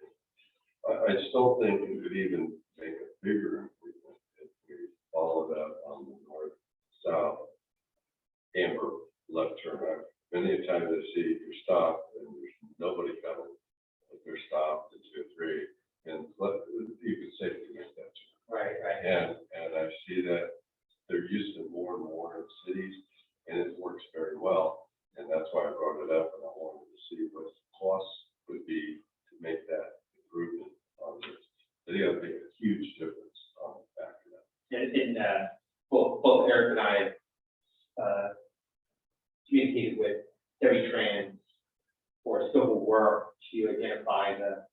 I still think it could even make a bigger improvement if we follow that on the north-south amber left turn. Many a time I see you're stopped and there's nobody coming, but they're stopped at 2 or 3, and you can safely make that turn. Right. And I see that they're used to more and more in cities, and it works very well. And that's why I brought it up, and I wanted to see what the costs would be to make that improvement on this. They have made a huge difference on the back of that. And both Eric and I communicated with Vegetation for a scope of work to identify the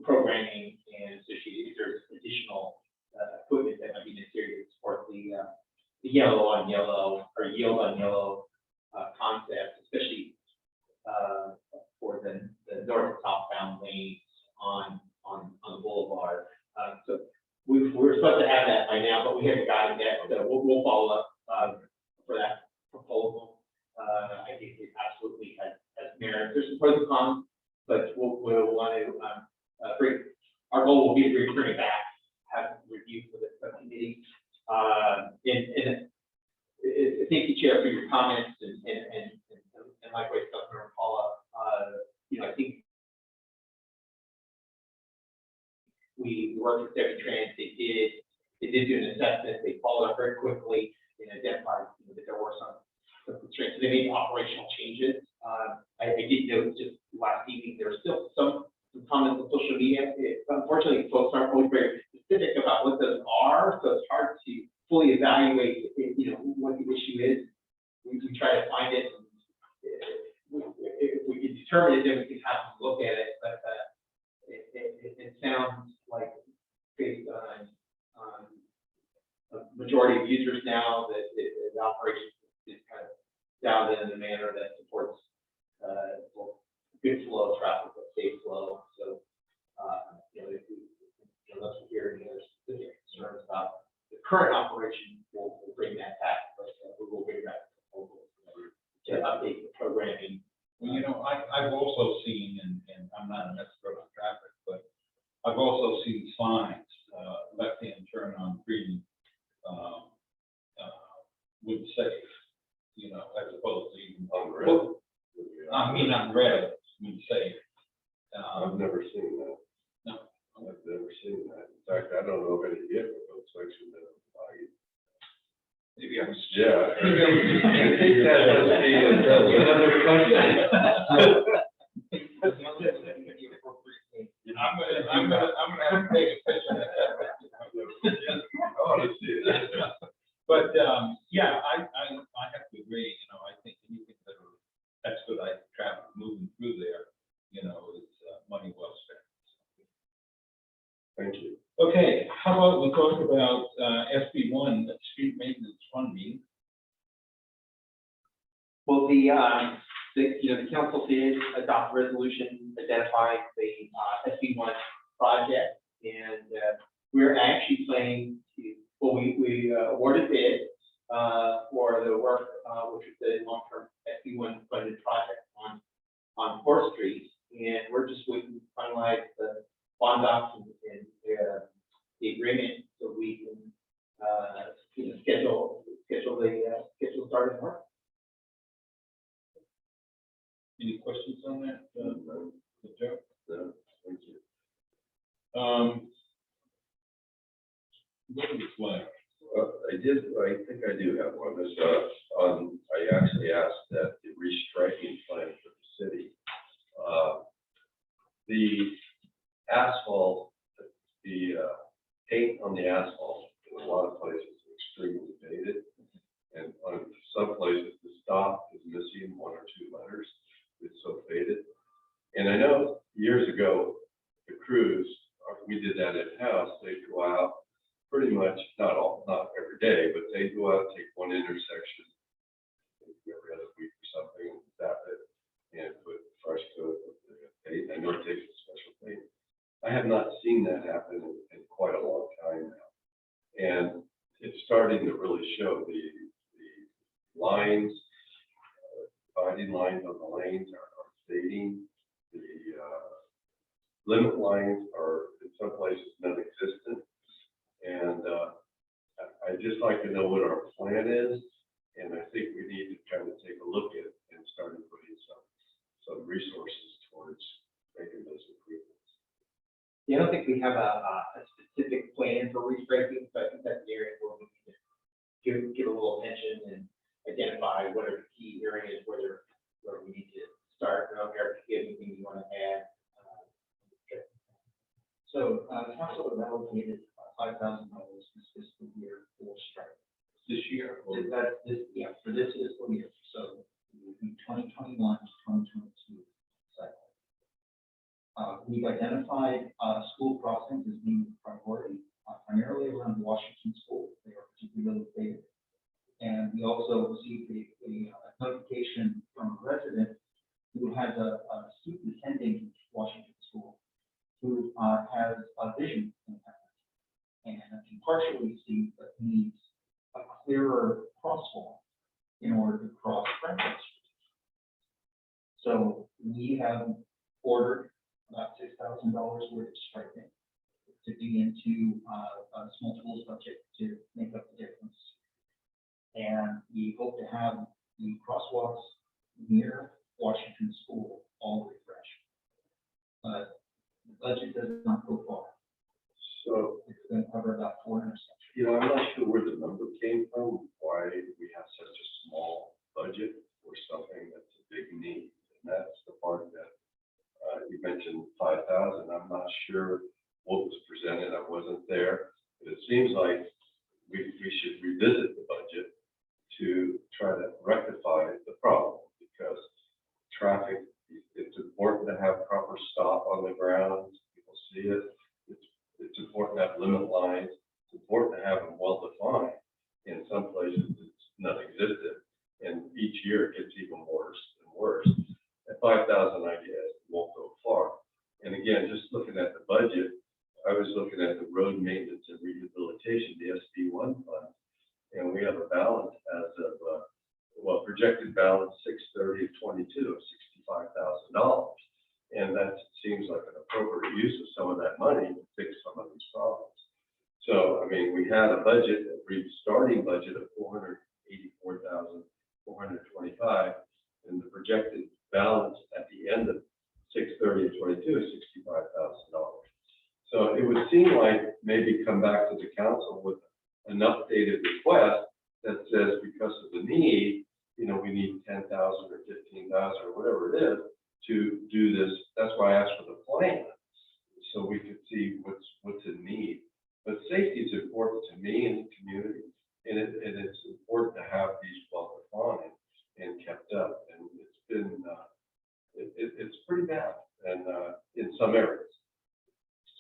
programming and associated, if there's additional equipment that might be necessary to support the yellow on yellow or yield on yellow concept, especially for the north and southbound lanes on the boulevard. So we were supposed to have that by now, but we haven't gotten it yet. So we'll follow up for that proposal. I think it absolutely has merit. There's some pros and cons, but we'll want to bring. Our goal will be to return it back, have review for the subcommittee. And thank you, Chair, for your comments and likewise, Dr. Paula. I think we worked with Vegetation. They did do an assessment. They followed up very quickly and identified that there were some constraints. So they made operational changes. I did note just last evening there were still some comments on social media. Unfortunately, folks aren't always very specific about what those are, so it's hard to fully evaluate what the issue is. We try to find it. If we can determine it, then we can have them look at it. But it sounds like based on a majority of users now that the operation is kind of dialed in a manner that supports good flow of traffic, but safe flow. So unless we hear any other specific concerns about the current operation, we'll bring that back. But we will bring back proposals to update the programming. Well, I've also seen, and I'm not an expert on traffic, but I've also also seen signs, left-hand turn on green, would safe, you know, as opposed to even On red. well, I mean, on red, would safe. I've never seen that. No. I've never seen that. In fact, I don't know of any vehicle that's actually been applied. Maybe I'm. Yeah. I think that must be another question. I'm gonna have to take a picture of that. I want to see it. But, yeah, I have to agree, you know, I think anything that will expedite traffic moving through there, you know, is money well spent. Thank you. Okay, how about we talk about SB1, street maintenance funding? Well, the council did adopt a resolution identifying the SB1 project, and we're actually planning to, well, we awarded bid for the work, which is the long-term SB1 funded project on Fourth Street, and we're just waiting to finalize the bond docs and the agreement so we can schedule starting work. Any questions on that, Joe? No, thank you. What is this one? I think I do have one. There's I actually asked that the restriping plan for the city. The asphalt, the paint on the asphalt in a lot of places is extremely faded. And on some places, the stop is missing one or two letters. It's so faded. And I know years ago, the crews, we did that in-house, they'd go out pretty much, not every day, but they'd go out, take one intersection every other week or something, and zap it, and put fresh coat of the paint. I know it takes a special paint. I have not seen that happen in quite a long time now. And it's starting to really show the lines, dividing lines on the lanes are fading. The limit lines are in some places non-existent. And I'd just like to know what our plan is. And I think we need to kind of take a look at it and start putting some resources towards making those improvements. Yeah, I don't think we have a specific plan for restriping, but I think that's the area where we need to give a little attention and identify what are the key areas where we need to start. I don't know, Eric, if you have anything you want to add. So, council has allocated $5,000 this fiscal year for strike. This year? Or- For this fiscal year, so it will be 2021 to 2022 cycle. We've identified school crossings as being a priority, primarily around Washington School. They are particularly favored. And we also received a notification from a resident who has a student attending Washington School who has a vision impairment and can partially see but needs a clearer crosswalk in order to cross Franklin Street. So we have ordered about $6,000 worth of striping to be into a small tools budget to make up the difference. And we hope to have the crosswalks near Washington School all refreshed. But the budget does not go far. So, It's going to cover about 4 intersections. I'm not sure where the number came from, why we have such a small budget for something that's a big need. And that's the part that you mentioned 5,000. I'm not sure what was presented. I wasn't there. But it seems like we should revisit the budget to try to rectify the problem, because traffic, it's important to have proper stop on the ground. People see it. It's important to have limit lines. It's important to have them well defined. In some places, it's non-existent, and each year it gets even worse and worse. At 5,000, I guess, won't go far. And again, just looking at the budget, I was looking at the road maintenance and rehabilitation, the SB1 fund, and we have a balance as of, projected balance 6/30/22 of $65,000. And that seems like an appropriate use of some of that money to fix some of these problems. So, I mean, we had a budget, a starting budget of $484,425, and the projected balance at the end of 6/30/22 is $65,000. So it would seem like maybe come back to the council with an updated request that says because of the need, you know, we need 10,000 or 15,000 or whatever it is to do this. That's why I asked for the plan, so we could see what's in need. But safety is important to me and the community, and it's important to have these well defined and kept up. And it's been it's pretty bad, and in some areas.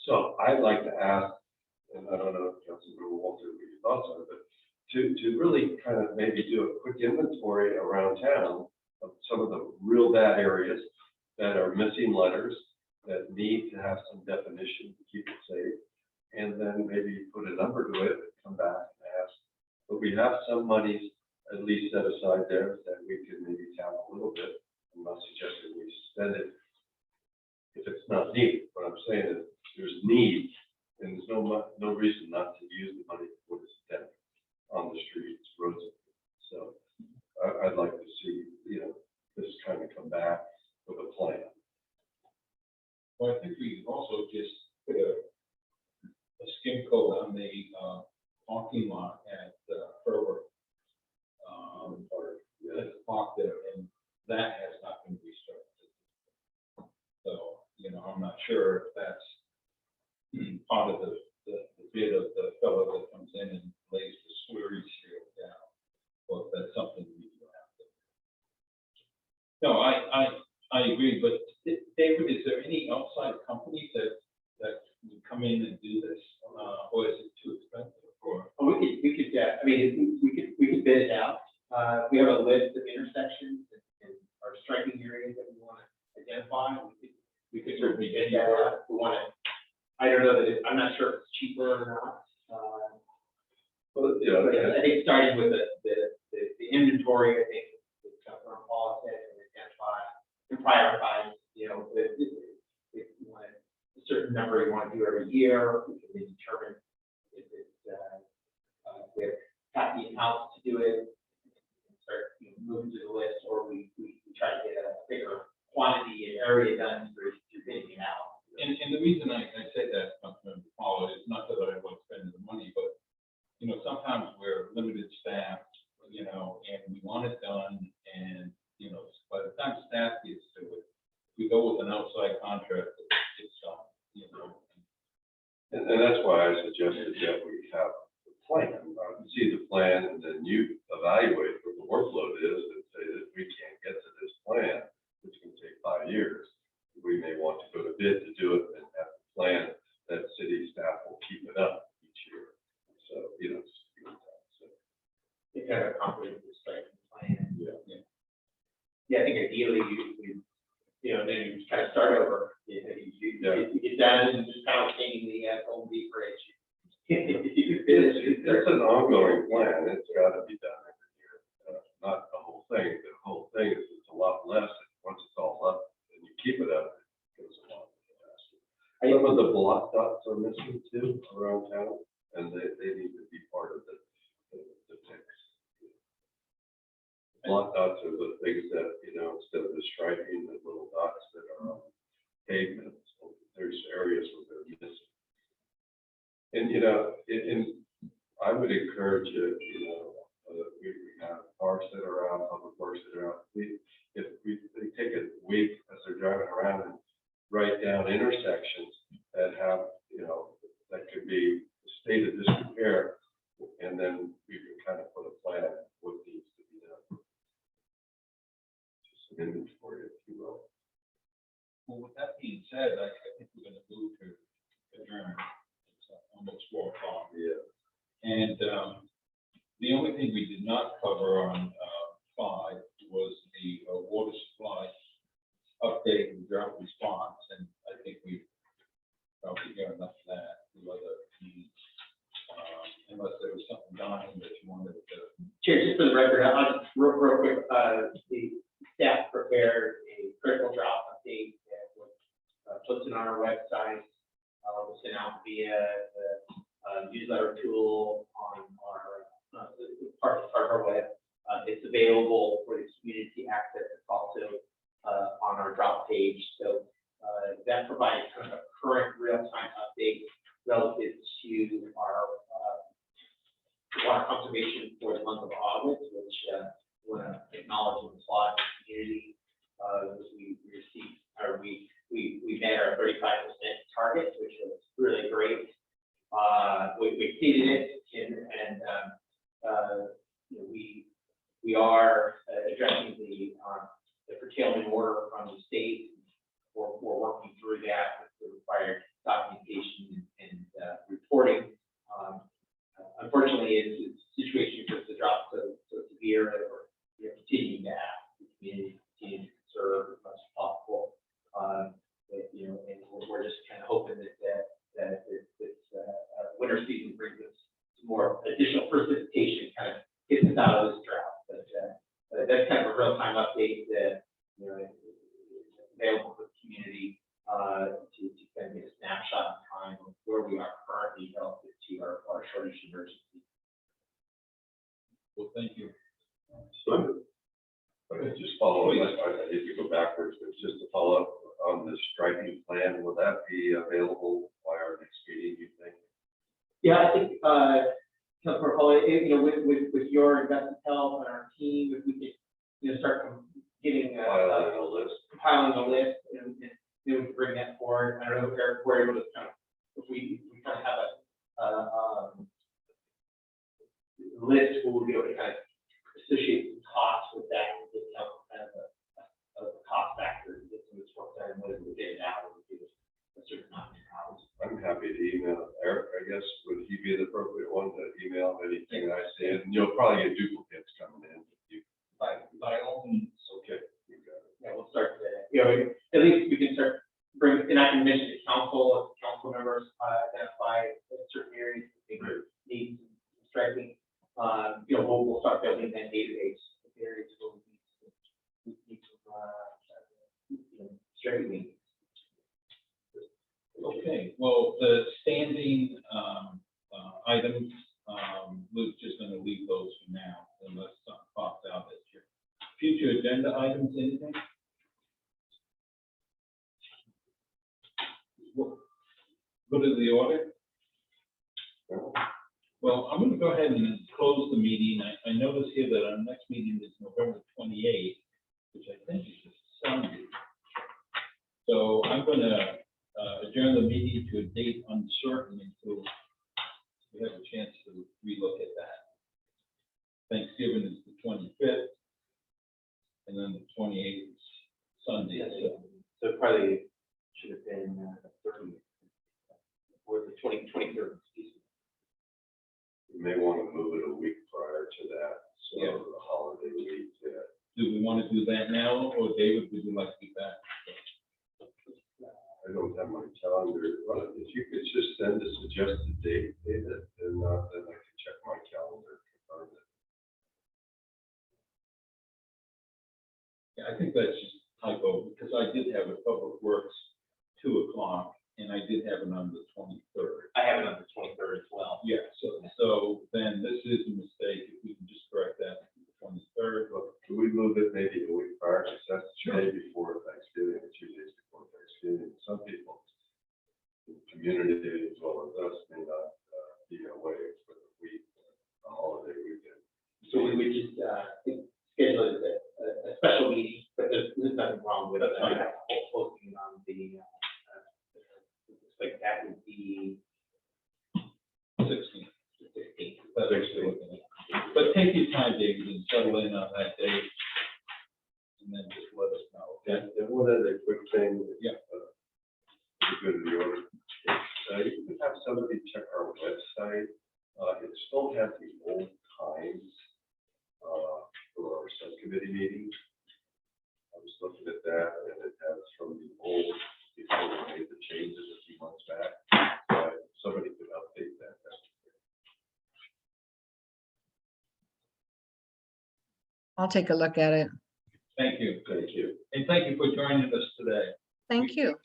So I'd like to ask, and I don't know if Councilmember Walter, what your thoughts are, but to really kind of maybe do a quick inventory around town of some of the real bad areas that are missing letters, that need to have some definition to keep it safe, and then maybe put a number to it, and come back and ask. But we have some monies at least set aside there that we can maybe tap a little bit. I'm not suggesting we spend it if it's not needed. What I'm saying is there's need, and there's no reason not to use the money for this debt on the streets, roads. So I'd like to see, you know, this kind of come back with a plan. Well, I think we also just put a skim coat on the parking lot at Furber. There's a park there, and that has not been restructured. So, you know, I'm not sure if that's part of the bid of the fellow that comes in and lays the slurry seal down, or if that's something we do have to. No, I agree, but David, is there any outside companies that would come in and do this, or is it too expensive? Or We could, I mean, we could bid it out. We have a list of intersections and our striking areas that we want to identify. We could certainly bid that out if we want to. I don't know that I'm not sure if it's cheaper or not. Well, you know, But I think starting with the inventory, I think it's Councilor Paul said, and identify and prioritize, you know, if you want a certain number you want to do every year, we can then determine if it's we have happy in-house to do it, and start, you know, moving to the list, or we try to get a bigger quantity and area done through bidding it out. And the reason I say that, Councilmember Paulo, is not that I want to spend the money, but, you know, sometimes we're limited staff, you know, and we want it done, and, you know, by the time staff gets to it, we go with an outside contractor, it's done, you know. and that's why I suggested that we have a plan, see the plan, and then you evaluate what the workload is and say that we can't get to this plan, which can take 5 years. We may want to go to bid to do it and have a plan that city staff will keep it up each year. So, you know, so. You have a comprehensive site plan. Yeah. Yeah, I think ideally you know, then you just kind of start over. You get done and just kind of painting the Home Depot bridge. It's an ongoing plan. It's got to be done every year. Not the whole thing. The whole thing is it's a lot less once it's all up and you keep it up. It goes a lot faster. Some of the block dots are missing too around town, and they need to be part of the fix. Block dots are the things that, you know, instead of the striping, the little dots that are on pavements, there's areas where they're missing. And, you know, I would encourage you, you know, we have parks that are out, public works that are out. If they take a week as they're driving around and write down intersections that have, you know, that could be the state of disrepair, and then we can kind of put a plan of what needs to be done. Just an inventory, if you will. Well, with that being said, I think we're gonna move to adjourn. It's almost 4 o'clock. Yeah. And the only thing we did not cover on 5 was the water supply update and drought response, and I think we probably got enough of that. Unless there was something dying that you wanted to. Chair, just for the record, I'll just real quick, the staff prepared a critical drought update that was newsletter tool on our part of our web. It's available for the community access. It's also on our drop page. So that provides kind of a current real-time update relative to our water conservation for the month of August, which I want to acknowledge and applaud the community. We received, or we met our 35% target, which was really great. We exceeded it, and you know, we are addressing the curtailment order from the state. We're working through that with the required documentation and reporting. Unfortunately, it's a situation just to drop so severe that we're continuing to ask the community to continue to conserve as much as possible. You know, and we're just kind of hoping that this winter season brings us some more additional precipitation, kind of gets us out of this drought. But that's kind of a real-time update that, you know, is available for the community to kind of get a snapshot in time of where we are currently relative to our shortage emergency. Well, thank you. So, just follow up, if you go backwards, but just to follow up on the striping plan, will that be available by our next meeting, you think? Yeah, I think, Councilor Hall, you know, with your investment help and our team, if we could, you know, start getting compiling a list, and then we can bring that forward. I don't know if we're able to kind of, if we kind of have a list, we'll be able to kind of associate some costs with that, and get kind of a cost factor to get some of this work done, and whether we get it out or we do a certain amount of hours. I'm happy to email Eric, I guess, would he be the appropriate one to email anything I say? And you'll probably get duplicates coming in. By all means. Okay, you got it. Yeah, we'll start today. You know, at least we can start bring, and I can mention to council, if council members identify certain areas that they need some striping. You know, we'll start building that database of areas where we need some striping. Okay, well, the standing items, Luke's just gonna leave those for now, unless something pops out at you. Future agenda items, anything? Go to the order. Well, I'm gonna go ahead and close the meeting. I notice here that our next meeting is November 28th, which I think is a Sunday. So I'm gonna adjourn the meeting to a date uncertain until we have a chance to relook at that. Thanksgiving is the 25th, and then the 28th is Sunday. So probably should have been the 30th or the 23rd. Excuse me. You may want to move it a week prior to that, so Yeah. the holiday week. Do we want to do that now, or David, would you like to be back? I don't have my calendar, but if you could just send a suggested date, David, and then I can check my calendar. Confirm it. Yeah, I think that's just typo, because I did have a Public Works 2 o'clock, and I did have it on the 23rd. I have it on the 23rd as well. Yeah, so then this is a mistake, if we can just correct that to the 23rd. Look, can we move it maybe a week prior, because that's the day before Thanksgiving, or 2 days before Thanksgiving. Some people, the community as well as us, may not be away for the week, a holiday weekend. So we would just schedule it as a special meeting, but there's nothing wrong with it. Posting on the, looks like that would be 16th. 16th. That's what we're looking at. But take your time, David, and settle in on that date, and then just let us know, okay? And one other quick thing. Yeah. Go to the order. You can have somebody check our website. It still has the old times for our subcommittee meetings. I was looking at that, and it has from the old, before we made the changes a few months back. Somebody could update that. I'll take a look at it. Thank you. Thank you. And thank you for joining us today. Thank you.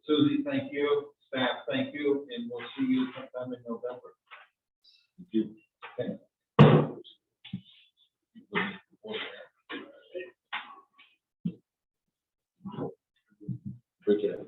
Susie, thank you. staff, thank you, and we'll see you sometime in November. Thank you. Okay. Break it up.